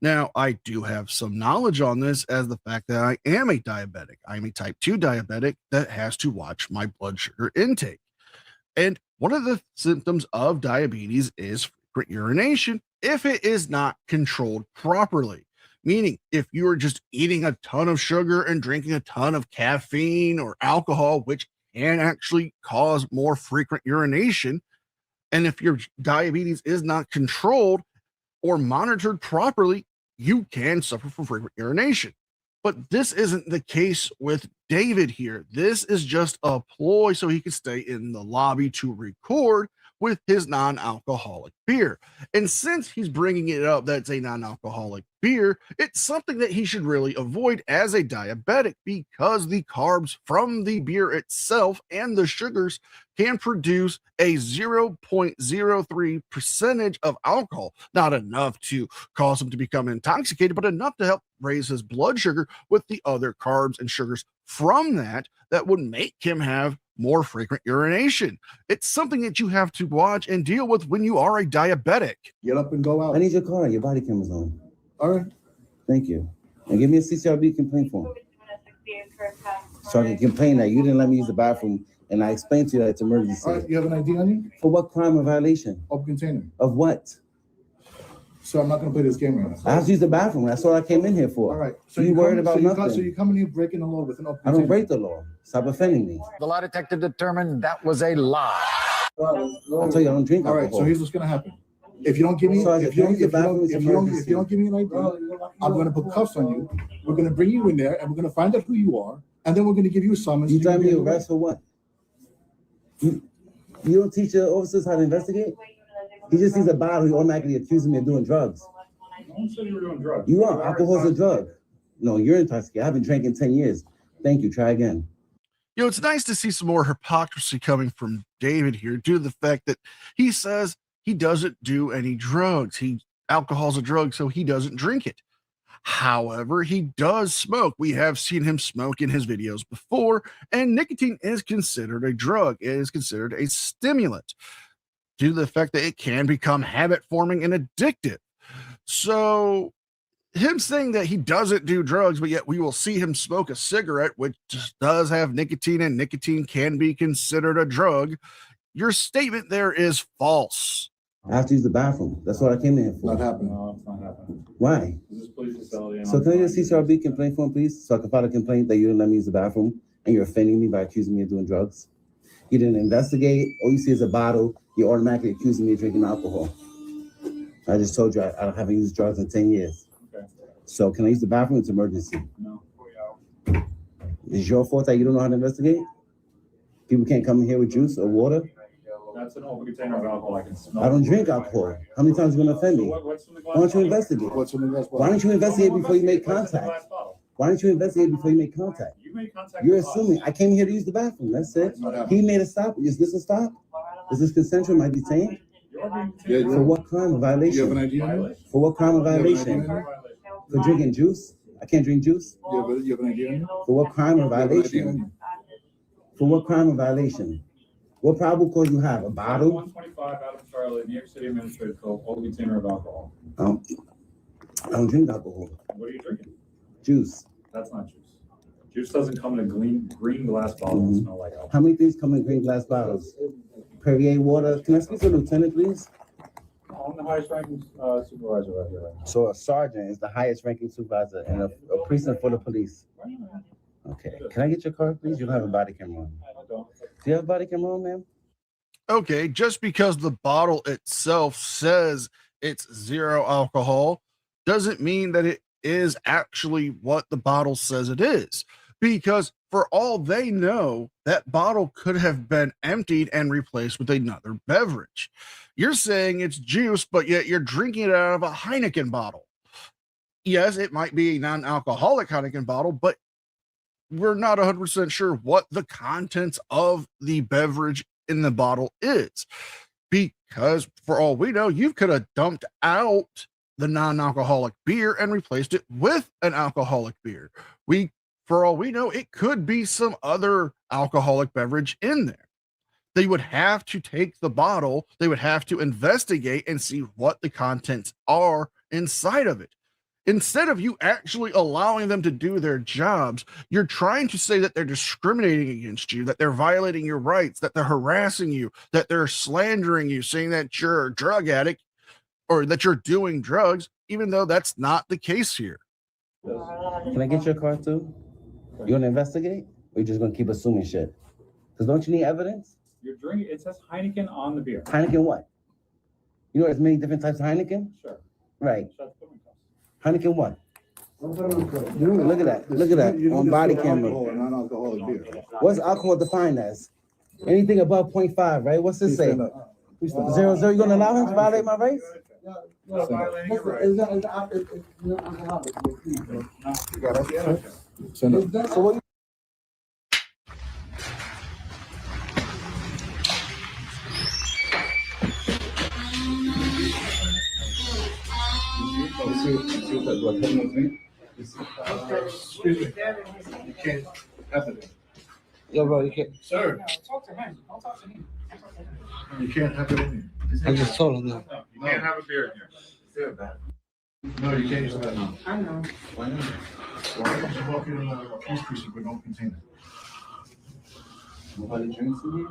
Now, I do have some knowledge on this as the fact that I am a diabetic. I'm a type 2 diabetic that has to watch my blood sugar intake. And one of the symptoms of diabetes is frequent urination if it is not controlled properly. Meaning, if you're just eating a ton of sugar and drinking a ton of caffeine or alcohol, which can actually cause more frequent urination, and if your diabetes is not controlled or monitored properly, you can suffer from frequent urination. But this isn't the case with David here. This is just a ploy so he can stay in the lobby to record with his non-alcoholic beer. And since he's bringing it up that it's a non-alcoholic beer, it's something that he should really avoid as a diabetic, because the carbs from the beer itself and the sugars can produce a 0.03% of alcohol. Not enough to cause him to become intoxicated, but enough to help raise his blood sugar with the other carbs and sugars from that would make him have more frequent urination. It's something that you have to watch and deal with when you are a diabetic. Get up and go out. I need your car. Your body camera's on. All right. Thank you. And give me a CCRB complaint form. So I can complain that you didn't let me use the bathroom, and I explained to you that it's emergency. All right. You have an ID on you? For what crime or violation? Open container. Of what? So I'm not going to play this game right now. I have to use the bathroom. That's what I came in here for. All right. So you worried about nothing? So you come in here breaking the law with an open I container. don't break the law. Stop offending me. The lie detector determined that was a lie. I tell you, I don't drink All alcohol. right. So here's what's going to happen. If you don't give me, So I if can you use the bathroom, it's don't give me an ID, emergency. I'm going to put cuffs on you. We're going to bring you in there, and we're going to find out who you are, and then we're going to give you a summons. You trying me to arrest for what? You don't teach your officers how to investigate? He just sees a bottle, he automatically accuses me of doing drugs. No one said you were doing drugs. You are. Alcohol's a drug. No, you're intoxicated. I haven't drank in 10 years. Thank you. Try again. You know, it's nice to see some more hypocrisy coming from David here due to the fact that he says he doesn't do any drugs. Alcohol's a drug, so he doesn't drink it. However, he does smoke. We have seen him smoke in his videos before, and nicotine is considered a drug. It is considered a stimulant due to the fact that it can become habit forming and addictive. So him saying that he doesn't do drugs, but yet we will see him smoke a cigarette, which does have nicotine, and nicotine can be considered a drug. Your statement there is false. I have to use the bathroom. That's what I came in here for. Not happening. No, it's not happening. Why? This is police facility. So can I get a CCRB complaint form, please? So I can file a complaint that you didn't let me use the bathroom and you're offending me by accusing me of doing drugs. You didn't investigate. All you see is a bottle. You're automatically accusing me of drinking alcohol. I just told you I haven't used drugs in 10 years. Okay. So can I use the bathroom? It's emergency. No. Is your fault that you don't know how to investigate? People can't come in here with juice or water? That's an open container of alcohol. I can smell. I don't drink alcohol. How many times are you going to offend me? What's in the glass Why don't you bottle? investigate? What's in the glass Why bottle? don't you investigate before you make What's in the contact? glass bottle? Why don't you investigate before you make contact? You made contact You're with us. assuming. I came here to use the bathroom. That's it. He made a stop. Is this a stop? Is this consensual? Am I detained? You're being Yeah, detained. For what crime or Do you have an violation? ID on you? For what crime or You have an violation? ID on you? For drinking juice? I can't drink juice. You have an ID on you? For what crime or You have an ID on violation? you? For what crime or violation? What probable cause you have? A bottle? 125 out of Charlotte, New York City Administrative Code, all container of alcohol. I don't drink alcohol. What are you drinking? Juice. That's not juice. Juice doesn't come in a green glass bottle and smell like alcohol. How many things come in green glass bottles? Perrier water. Can I speak to the lieutenant, please? I'm the highest ranking supervisor right here. So a sergeant is the highest ranking supervisor in a precinct for the police. Okay. Can I get your card, please? You don't have a body camera on. Do you have a body camera on, ma'am? Okay, just because the bottle itself says it's 0 alcohol doesn't mean that it is actually what the bottle says it is. Because for all they know, that bottle could have been emptied and replaced with another beverage. You're saying it's juice, but yet you're drinking it out of a Heineken bottle. Yes, it might be a non-alcoholic Heineken bottle, but we're not 100% sure what the contents of the beverage in the bottle is. Because for all we know, you could have dumped out the non-alcoholic beer and replaced it with an alcoholic beer. For all we know, it could be some other alcoholic beverage in there. They would have to take the bottle, they would have to investigate and see what the contents are inside of it. Instead of you actually allowing them to do their jobs, you're trying to say that they're discriminating against you, that they're violating your rights, that they're harassing you, that they're slandering you, saying that you're a drug addict or that you're doing drugs, even though that's not the case here. Can I get your card too? You want to investigate? Or you just going to keep assuming shit? Because don't you need evidence? You're drinking, it says Heineken on the beer. Heineken what? You know there's many different types of Heineken? Sure. Right. Heineken what? Look at that. Look at that on body camera. Non-alcoholic beer. What's alcohol defined as? Anything above 0.5, right? What's this say? 0.0. You gonna allow him to violate my rights? So what? Excuse me. You can't have it. Yo, bro, you can't. Sir. Talk to him. Don't talk to me. You can't have it in here. I just told him that. No, you can't have a beer in here. No, you can't use that now. I know. Why not? Why don't you walk in a police precinct with no container? Nobody drinks in here?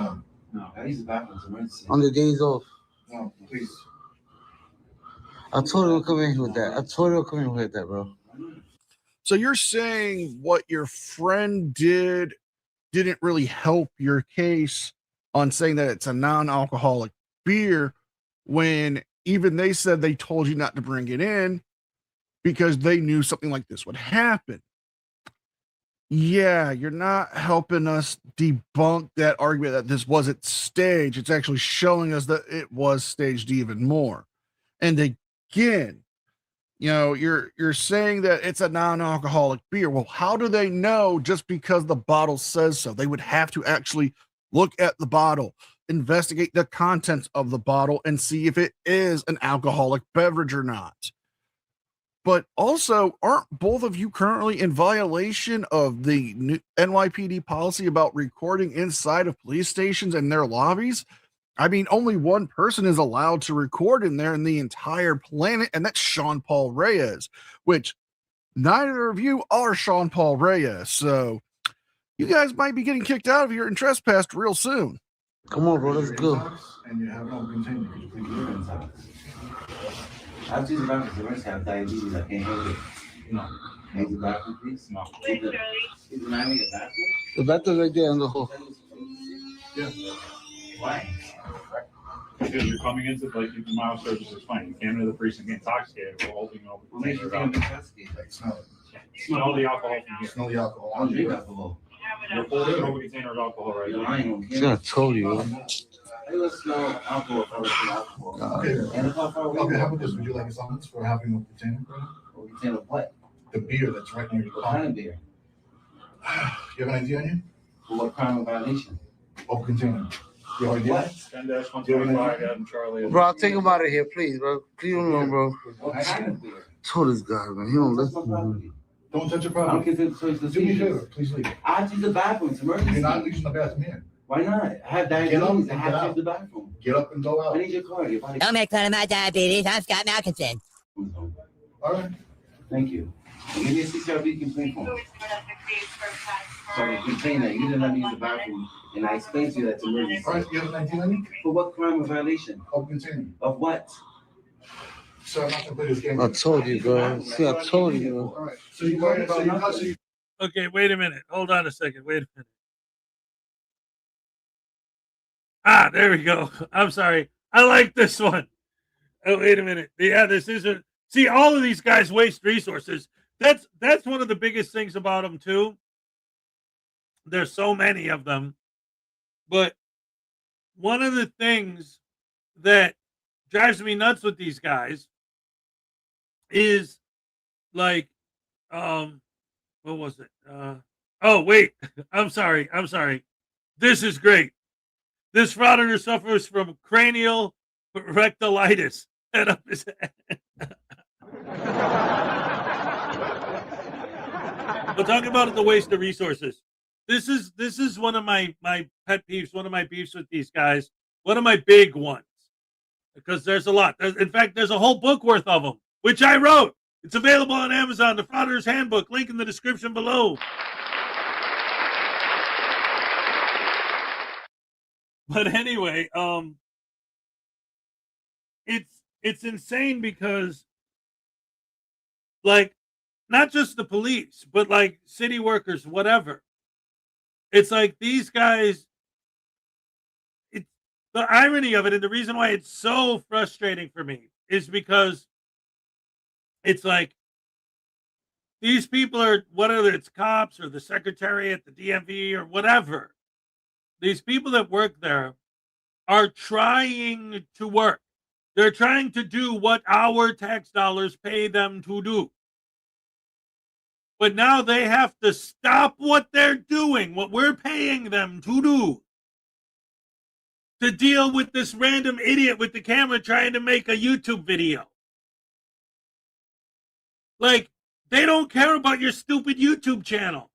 No, No. I use the bathrooms emergency. On the days off. no, please. I told him to come in with that. Bro. So you're saying what your friend didn't really help your case on saying that it's a non-alcoholic beer when even they said they told you not to bring it in because they knew something like this would happen. Yeah, you're not helping us debunk that argument that this wasn't staged. It's actually showing us that it was staged even more. And again, you know, you're saying that it's a non-alcoholic beer. Well, how do they know just because the bottle says so? They would have to actually look at the bottle, investigate the contents of the bottle, and see if it is an alcoholic beverage or not. But also, aren't both of you currently in violation of the new NYPD policy about recording inside of police stations and their lobbies? I mean, only one person is allowed to record in there in the entire planet, and that's Sean Paul Reyes, which neither of you are Sean Paul Reyes. So you guys might be getting kicked out of here and trespassed real soon. Come on, bro, let's go. And you have no container. Could you please do it? I was using bathroom emergency. I have diabetes. I can't help it. No. Use the bathroom, please. No. Is the man in the bathroom? The bathroom right there in the hall. Yeah. Why? Because you're coming into, like, the mild service is fine. You came into the precinct intoxicated, we're holding you over. What makes you think I'm intoxicated? Like, smell it. Smell the alcohol from here. Smell the alcohol. I don't drink alcohol. You're holding over a container of alcohol right You're now. lying on camera. I told you. I don't smell alcohol if I was smell alcohol. Okay. And if I follow Okay, how about this? Would you like a summons for having a container? a container of what? The beer that's right near your What kind car. of beer? You have an idea on you? For what crime or violation? Open container. You have an idea? What? 10-125 out in Charlie. Bro, I'll take him out of here, please, bro. Leave him alone, bro. What kind of beer? Told this guy, man. He don't listen. Don't touch your I don't property. care if it's Do me a favor, please leave. I have to use the bathroom. It's emergency. You're not using the bathroom here. Why not? I have Get up diabetes. I and have get to use out. the bathroom. Get up and go I out. need your card. Your body. Don't make fun of my diabetes. I'm Scott Malkinson. All right. Thank you. Give me a CCRB complaint form. So I can complain that you didn't let me use the bathroom, and I explained to you that's emergency. All right, you have an ID on you? For what crime or violation? I'll continue. Of what? Sir, I'm not gonna play this game. I told you, bro. See, I told you. All right. So you worried about nothing? Okay, wait a minute. Hold on a second. Wait a minute. Ah, there we go. I'm sorry. I like this one. Oh, wait a minute. Yeah, this isn't. See, all of these guys waste resources. That's one of the biggest things about them too. There's so many of them, but one of the things that drives me nuts with these guys is like, what was it? Oh wait, I'm sorry. This is great. This frauditor suffers from cranial rectalitis. Head up his head. We're talking about the waste of resources. This is one of my pet peeves, one of my beefs with these guys, one of my big ones, because there's a lot. In fact, there's a whole book worth of them, which I wrote. It's available on Amazon, the Frauditors Handbook, link in the description below. But anyway, it's insane because, like, not just the police, but like city workers, whatever. It's like these guys, it's the irony of it, and the reason why it's so frustrating for me is because it's like these people are, whether it's cops or the secretary at the DMV or whatever, these people that work there are trying to work. They're trying to do what our tax dollars pay them to do. But now they have to stop what they're doing, what we're paying them to do, to deal with this random idiot with the camera trying to make a YouTube video. Like, they don't care about your stupid YouTube channel.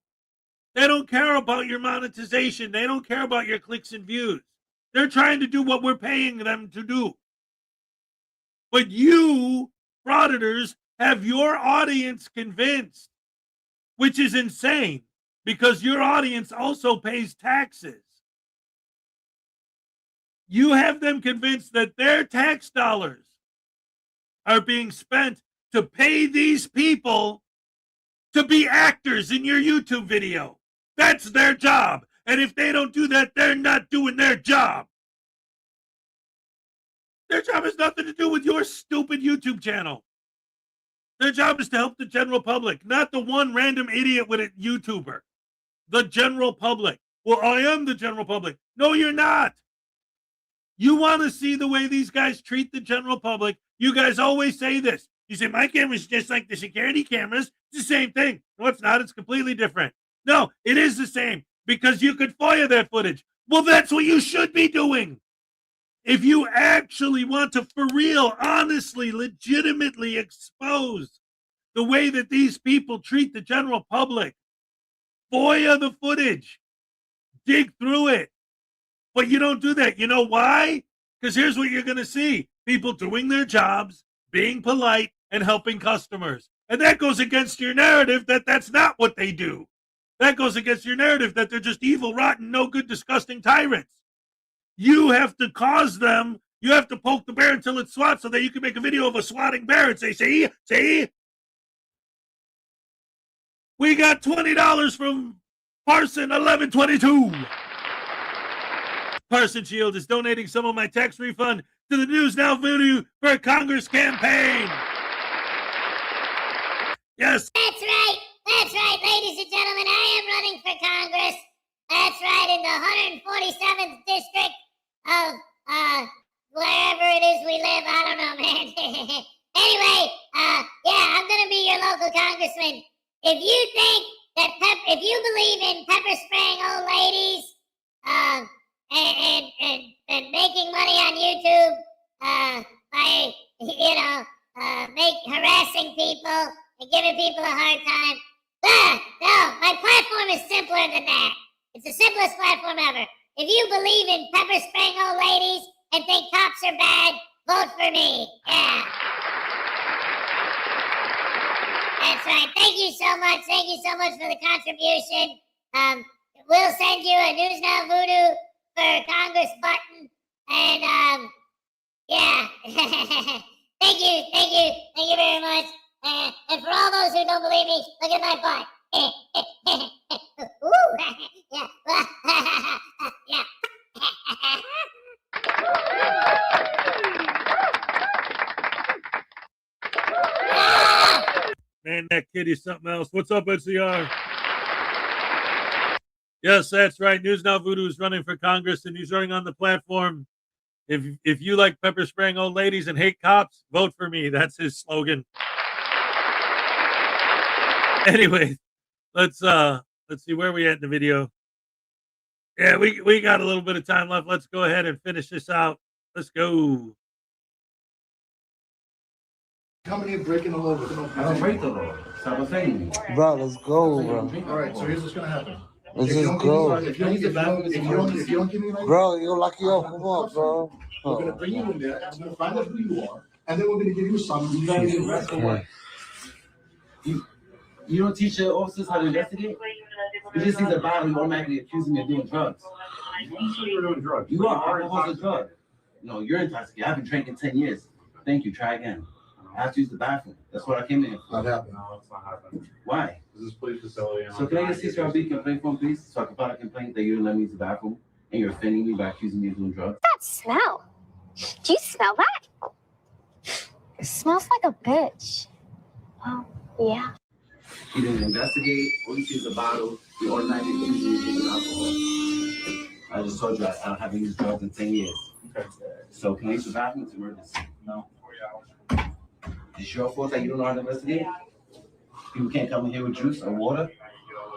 They don't care about your monetization. They don't care about your clicks and views. They're trying to do what we're paying them to do. But you, frauditors, have your audience convinced, which is insane, because your audience also pays taxes. You have them convinced that their tax dollars are being spent to pay these people to be actors in your YouTube video. That's their job. And if they don't do that, they're not doing their job. Their job has nothing to do with your stupid YouTube channel. Their job is to help the general public, not the one random idiot with a YouTuber. The general public. Well, I am the general public. No, you're not. You want to see the way these guys treat the general public. You guys always say this. You say, my camera's just like the security cameras. It's the same thing. No, it's not. It's completely different. No, it is the same, because you could FOIA that footage. Well, that's what you should be doing. If you actually want to, for real, honestly, legitimately expose the way that these people treat the general public, FOIA the footage, dig through it. But you don't do that. You know why? Because here's what you're going to see. People doing their jobs, being polite, and helping customers. And that goes against your narrative that that's not what they do. That goes against your narrative that they're just evil, rotten, no good, disgusting tyrants. You have to cause them, you have to poke the bear until it swats so that you can make a video of a swatting bear and say, see, we got $20 from Parson 1122. Parson Shield is donating some of my tax refund to the News Now video for a Congress campaign. Yes. That's right, ladies and gentlemen. I am running for Congress. That's right, in the 147th district of wherever it is we live. I don't know, man. Anyway, yeah, I'm gonna be your local congressman. If you think that if you believe in pepper spraying old ladies, and making money on YouTube, by harassing people and giving people a hard time, No, my platform is simpler than that. It's the simplest platform ever. If you believe in pepper spraying old ladies and think cops are bad, vote for me. Yeah. That's right. Thank you so much. Thank you so much for the contribution. We'll send you a News Now Voodoo for Congress button. And, yeah. Thank you very much. And for all those who don't believe me, look at my butt. Ooh, yeah. Yeah. Man, that kid is something else. What's up, NCR? Yes, that's right. News Now Voodoo is running for Congress, and he's running on the platform. If you like pepper spraying old ladies and hate cops, vote for me. That's his slogan. Anyway, let's see where we at in the video. Yeah, we got a little bit of time left. Let's go ahead and finish this out. Let's go. Coming in, breaking the law with no. I don't break the law. Stop offending me. Bro, let's go, bro. All right, so here's what's gonna happen. Let's just go. If you don't give me an Bro, you're lucky up. Come on, bro. we're gonna bring you in there, and we're gonna find out who you are, and then we're gonna give you a summons. You gotta get arrested for what? You don't teach your officers how to investigate? You just see the bottle, you automatically accusing me of doing drugs. You said you were doing drugs. You are. Alcohol's a drug. No, you're intoxicated. I've been drinking 10 years. Thank you. Try again. I have to use the bathroom. That's what I came in for. Not happening. No, it's not happening. Why? This is police facility. So can I get a CCRB complaint form, please? So I can file a complaint that you didn't let me use the bathroom and you're offending me by accusing me of doing drugs? That smell. Do you smell that? It smells like a bitch. Oh, yeah. You didn't investigate. All you see is a bottle. You automatically accuse me of using alcohol. I just told you I haven't used drugs in 10 years. Okay. So can I use the bathroom? It's emergency. No. It's your fault that you don't know how to investigate? People can't come in here with juice or water?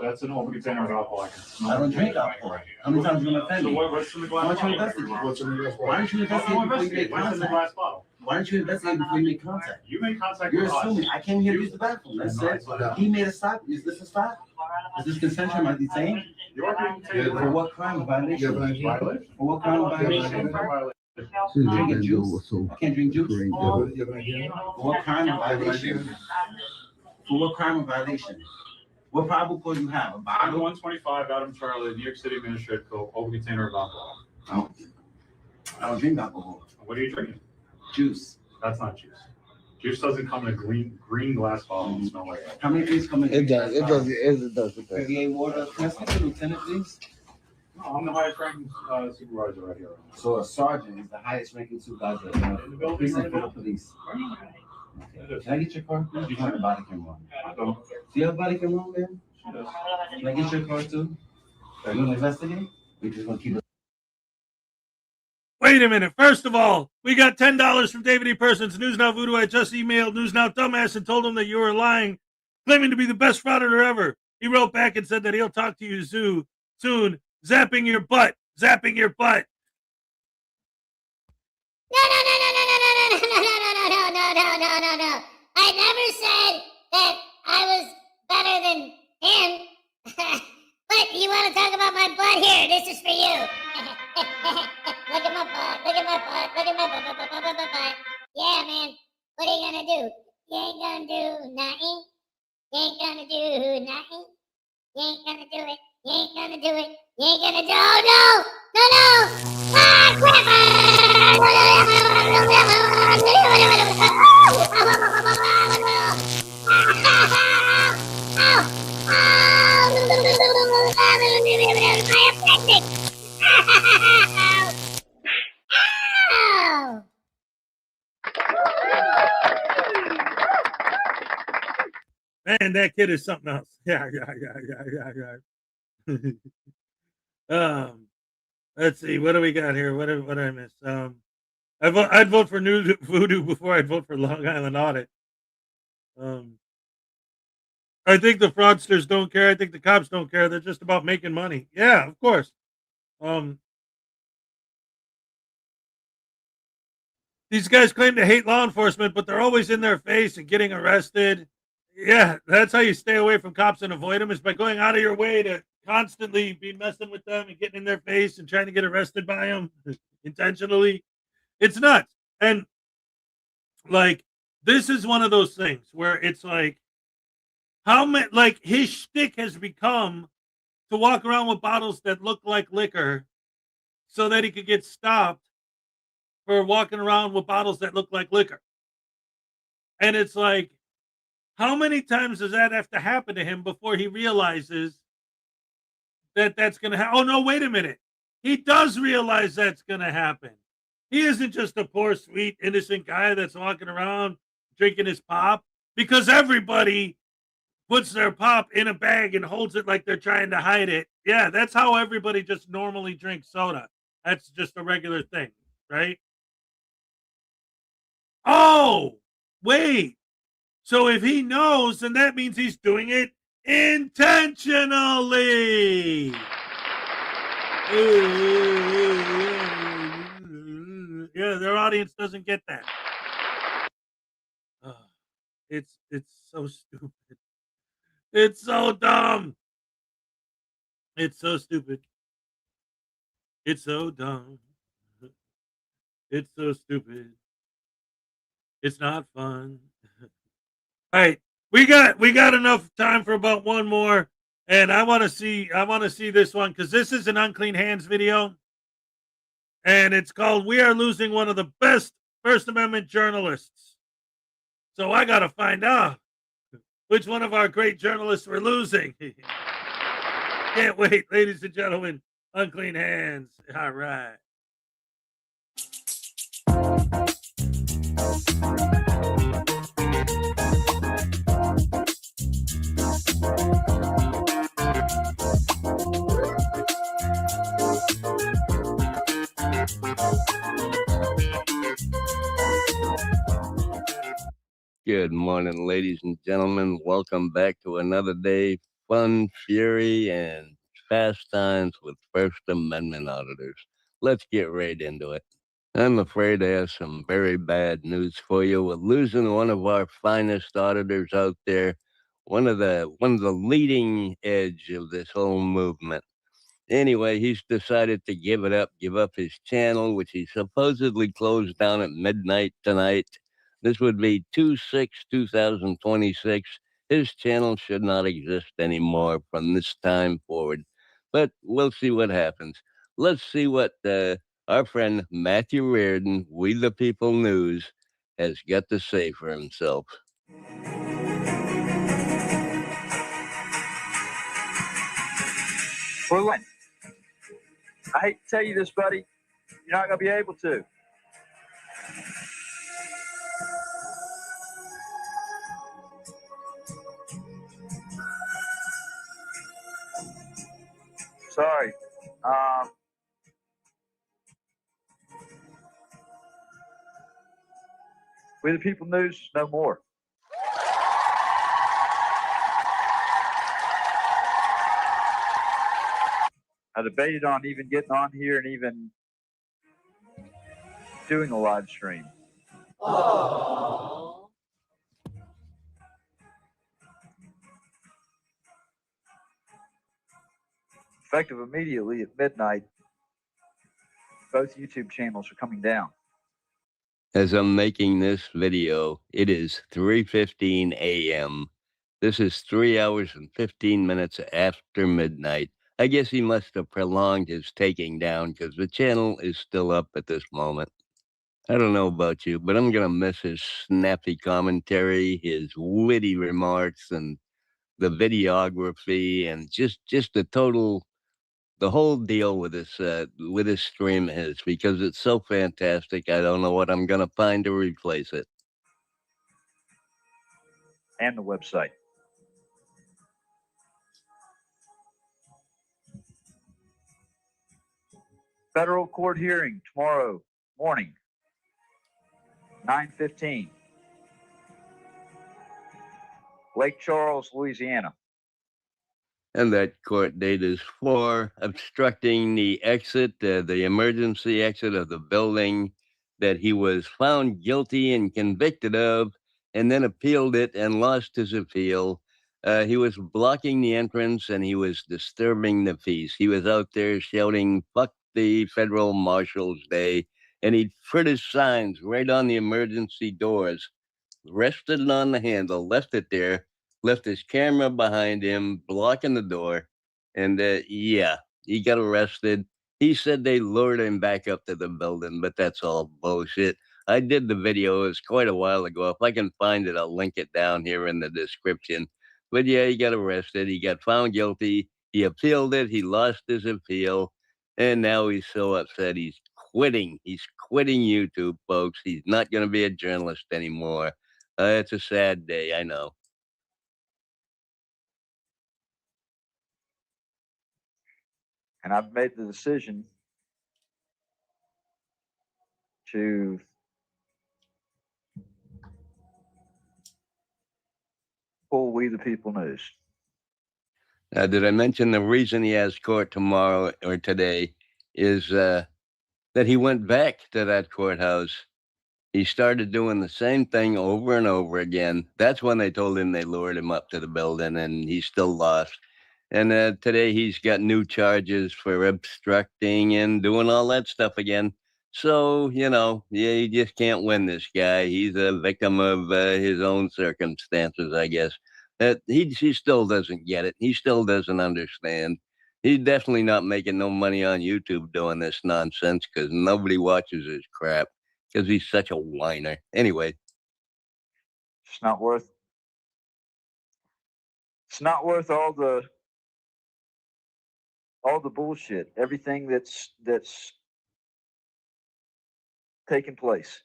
That's an open container of alcohol. I don't drink alcohol. How many times are you going to offend So me? what's in the glass Why don't you bottle? investigate? What's in the glass Why don't you investigate before you make What's in the contact? glass bottle? Why don't you investigate before you make contact? You made contact You're with us. assuming. I came here to use the bathroom. That's it. He made a stop. Is this a stop? Is this consensual? Am I detained? You're being taken. For what crime of You have an violation? idea? Violation. For what crime of violation? Drinking juice? I can't drink juice. You have an idea? For what crime of violation? For what crime of violation? What probable cause you have? A I'm bottle? 125 Adam Charlie, New York City Administrative Code, open container of alcohol. I don't drink alcohol. What are you drinking? Juice. That's not juice. Juice doesn't come in a green glass bottle and smell like that. How many things come in? It does. It does. It does. 58 water. Can I speak to the lieutenant, please? No, I'm the highest ranking supervisor right here. So a sergeant is the highest ranking supervisor in the building precinct right for the now. police. It Okay. is. Can I get your car? Please? You have a body camera on. I don't. Do you have a body camera on, man? She does. Can I get your car too? Are you gonna investigate? We're just gonna keep it. Wait a minute. First of all, we got $10 from David E. Persons. News Now Voodoo. I just emailed News Now Dumbass and told him that you were lying, claiming to be the best frauditor ever. He wrote back and said that he'll talk to you soon. Zapping your butt. Zapping your butt. No. I never said that I was better than him. But you want to talk about my butt here? This is for you. Look at my butt. Look at my butt. Look at my butt. Yeah, man. What are you gonna do? You ain't gonna do nothing. You ain't gonna do nothing. You ain't gonna do it. You ain't gonna do it. You ain't gonna do. Oh no! Ah, crap! Man, that kid is something else. Yeah. Let's see. What do we got here? What did I miss? I'd vote for New Voodoo before I'd vote for Long Island Audit. I think the fraudsters don't care. I think the cops don't care. They're just about making money. Yeah, of course. These guys claim to hate law enforcement, but they're always in their face and getting arrested. Yeah, that's how you stay away from cops and avoid them, is by going out of your way to constantly be messing with them and getting in their face and trying to get arrested by them intentionally. It's nuts. And like, this is one of those things where it's like, how many, like, his shtick has become to walk around with bottles that look like liquor so that he could get stopped for walking around with bottles that look like liquor. And it's like, how many times does that have to happen to him before he realizes that that's going to happen? Oh, no, wait a minute. He does realize that's going to happen. He isn't just a poor, sweet, innocent guy that's walking around drinking his pop, because everybody puts their pop in a bag and holds it like they're trying to hide it. Yeah, that's how everybody just normally drinks soda. That's just a regular thing, right? Oh, wait. So if he knows, then that means he's doing it intentionally. Yeah, their audience doesn't get that. It's so stupid. It's so dumb. It's so stupid. It's so dumb. It's so stupid. It's not fun. All right, we got enough time for about one more, and I want to see this one, because this is an Unclean Hands video, and it's called "We Are Losing One of the Best First Amendment Journalists." So I got to find out which one of our great journalists we're losing. Can't wait, ladies and gentlemen. Unclean Hands. All right. Good morning, ladies and gentlemen. Welcome back to another day. Fun, fury, and fast times with First Amendment auditors. Let's get right into it. I'm afraid I have some very bad news for you. We're losing one of our finest auditors out there, one of the leading edge of this whole movement. Anyway, he's decided to give up his channel, which he supposedly closed down at midnight tonight. This would be 2/6/2026. His channel should not exist anymore from this time forward. But we'll see what happens. Let's see what our friend Matthew Reardon, We the People News, has got to say for himself. Well, I hate to tell you this, buddy. You're not going to be able to. Sorry. We the People News, no more. I debated on even getting on here and even doing a live stream. Aww. Effective immediately at midnight, both YouTube channels are coming down. As I'm making this video, it is 3:15 a.m. This is 3 hours and 15 minutes after midnight. I guess he must have prolonged his taking down, because the channel is still up at this moment. I don't know about you, but I'm going to miss his snappy commentary, his witty remarks, and the videography, and just the whole deal with this stream is, because it's so fantastic. I don't know what I'm going to find to replace it. And the website. Federal court hearing tomorrow morning, 9:15. Lake Charles, Louisiana. And that court date is for obstructing the exit, the emergency exit of the building that he was found guilty and convicted of and then appealed it and lost his appeal. He was blocking the entrance and he was disturbing the peace. He was out there shouting, "Fuck the Federal Marshals Day," and he'd put his signs right on the emergency doors, rested it on the handle, left it there, left his camera behind him, blocking the door. And yeah, he got arrested. He said they lured him back up to the building, but that's all bullshit. I did the video. It was quite a while ago. If I can find it, I'll link it down here in the description. But yeah, he got arrested. He got found guilty. He appealed it. He lost his appeal. And now he's so upset. He's quitting. He's quitting YouTube, folks. He's not going to be a journalist anymore. It's a sad day, I know. And I've made the decision to pull We the People news. Did I mention the reason he has court tomorrow or today is that he went back to that courthouse. He started doing the same thing over and over again. That's when they told him they lured him up to the building, and he still lost. And today he's got new charges for obstructing and doing all that stuff again. So, yeah, you just can't win this guy. He's a victim of his own circumstances, I guess. He still doesn't get it. He still doesn't understand. He's definitely not making no money on YouTube doing this nonsense because nobody watches his crap because he's such a whiner. Anyway. It's not worth all the bullshit, everything that's taking place.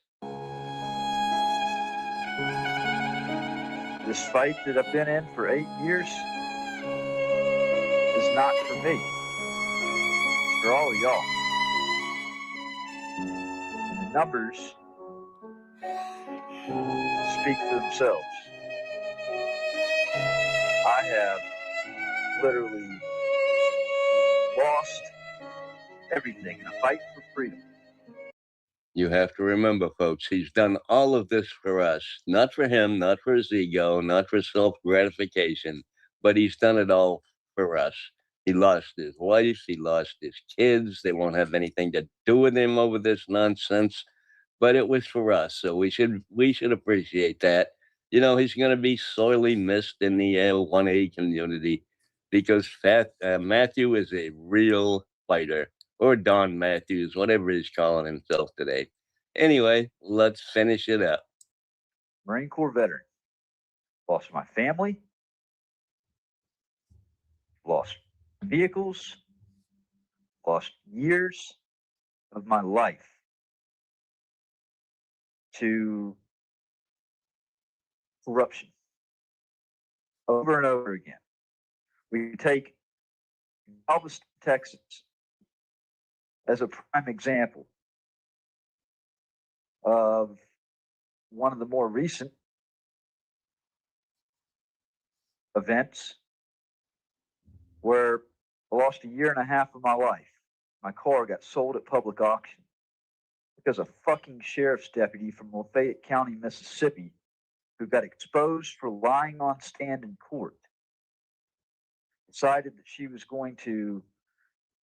This fight that I've been in for 8 years is not for me. It's for all of y'all. The numbers speak for themselves. I have literally lost everything in a fight for freedom. You have to remember, folks, he's done all of this for us, not for him, not for his ego, not for self-gratification, but he's done it all for us. He lost his wife, he lost his kids. They won't have anything to do with him over this nonsense, but it was for us, so we should appreciate that. He's going to be sorely missed in the 1A community because Matthew is a real fighter. Or Don Matthews, whatever he's calling himself today. Anyway, let's finish it up. Marine Corps veteran. Lost my family. Lost vehicles. Lost years of my life to corruption. Over and over again. We take Galveston, Texas as a prime example of one of the more recent events where I lost 1.5 years of my life. My car got sold at public auction because a fucking sheriff's deputy from Lafayette County, Mississippi, who got exposed for lying on stand in court, decided that she was going to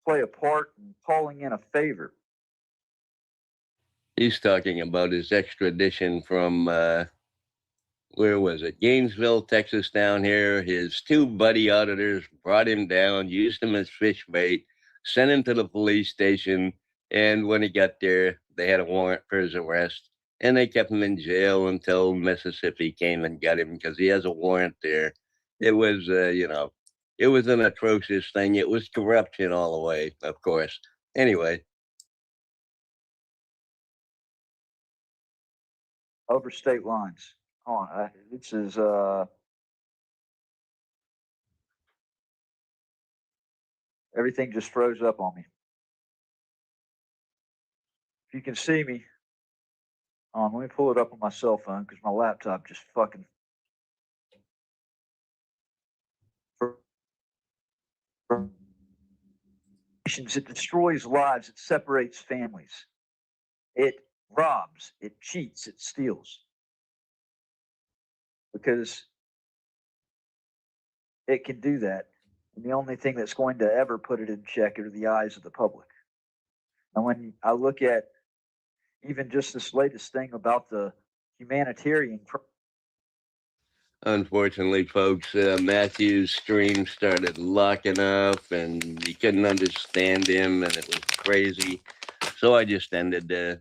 play a part in calling in a favor. He's talking about his extradition from, where was it? Gainesville, Texas, down here. His 2 buddy auditors brought him down, used him as fish bait, sent him to the police station, and when he got there, they had a warrant for his arrest, and they kept him in jail until Mississippi came and got him because he has a warrant there. It was, it was an atrocious thing. It was corruption all the way, of course. Anyway. Over state lines. Hold on. This is everything just froze up on me. If you can see me, let me pull it up on my cell phone because my laptop just fucking. It destroys lives. It separates families. It robs. It cheats. It steals. because it can do that. And the only thing that's going to ever put it in check are the eyes of the public. And when I look at even just this latest thing about the humanitarian, Unfortunately, folks, Matthew's stream started locking up and he couldn't understand him and it was crazy. So I just ended the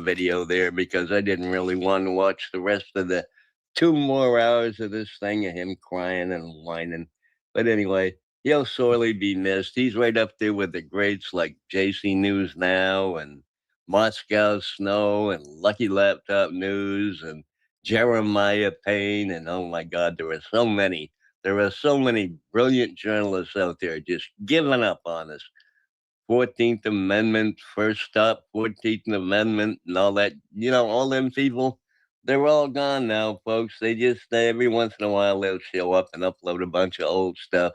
video there because I didn't really want to watch the rest of the 2 more hours of this thing of him crying and whining. But anyway, he'll sorely be missed. He's right up there with the greats like JC News Now and Moscow Snow and Lucky Laptop News and Jeremiah Payne, and oh my God, there are so many. There are so many brilliant journalists out there just giving up on us. 14th Amendment, First Stop, 14th Amendment, and all that. All them people, they're all gone now, folks. They just, every once in a while, they'll show up and upload a bunch of old stuff,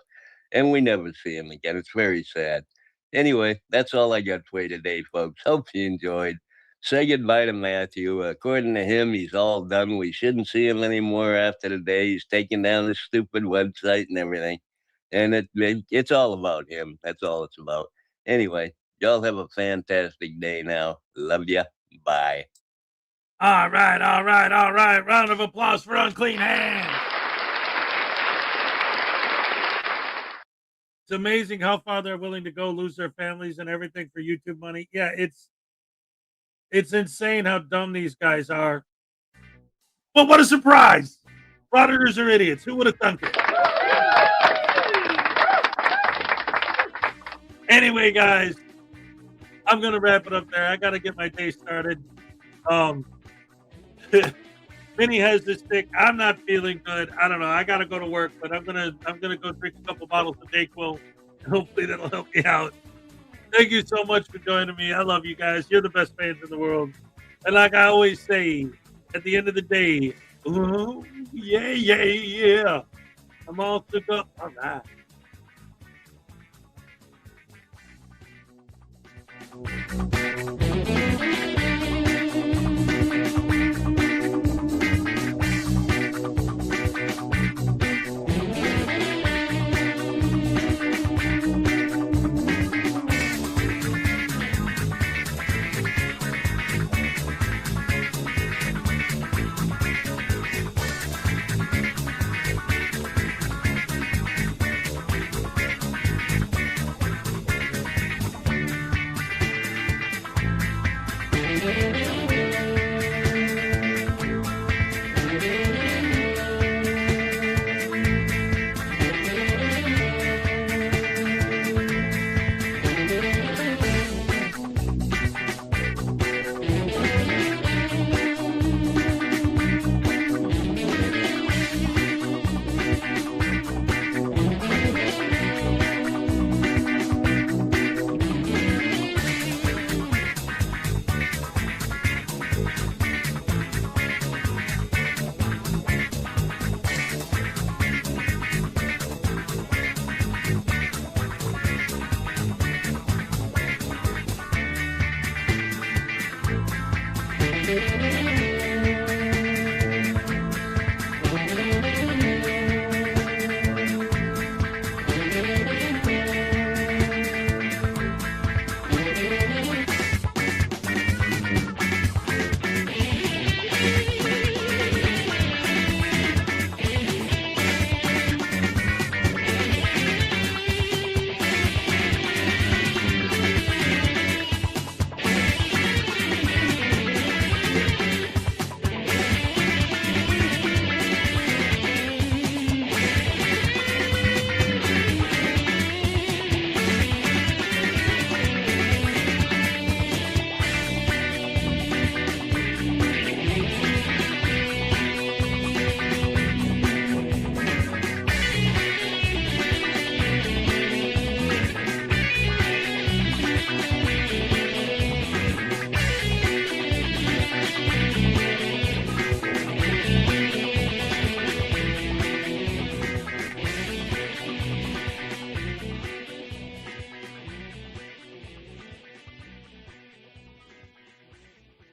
and we never see them again. It's very sad. Anyway, that's all I got for you today, folks. Hope you enjoyed. Say goodbye to Matthew. According to him, he's all done. We shouldn't see him anymore after the day. He's taking down his stupid website and everything. And it's all about him. That's all it's about. Anyway, y'all have a fantastic day now. Love ya. Bye. All right. Round of applause for Unclean Hands. It's amazing how far they're willing to go, lose their families and everything for YouTube money. Yeah, it's insane how dumb these guys are. But what a surprise! Frauditors are idiots. Who would have thunk it? Anyway, guys, I'm gonna wrap it up there. I gotta get my day started. Minnie has this stick. I'm not feeling good. I don't know. I gotta go to work, but I'm gonna go drink a couple bottles of Dayquil, and hopefully that'll help me out. Thank you so much for joining me. I love you guys. You're the best fans in the world. And like I always say, at the end of the day, ooh, yeah. I'm all shook up. All right. Thank you.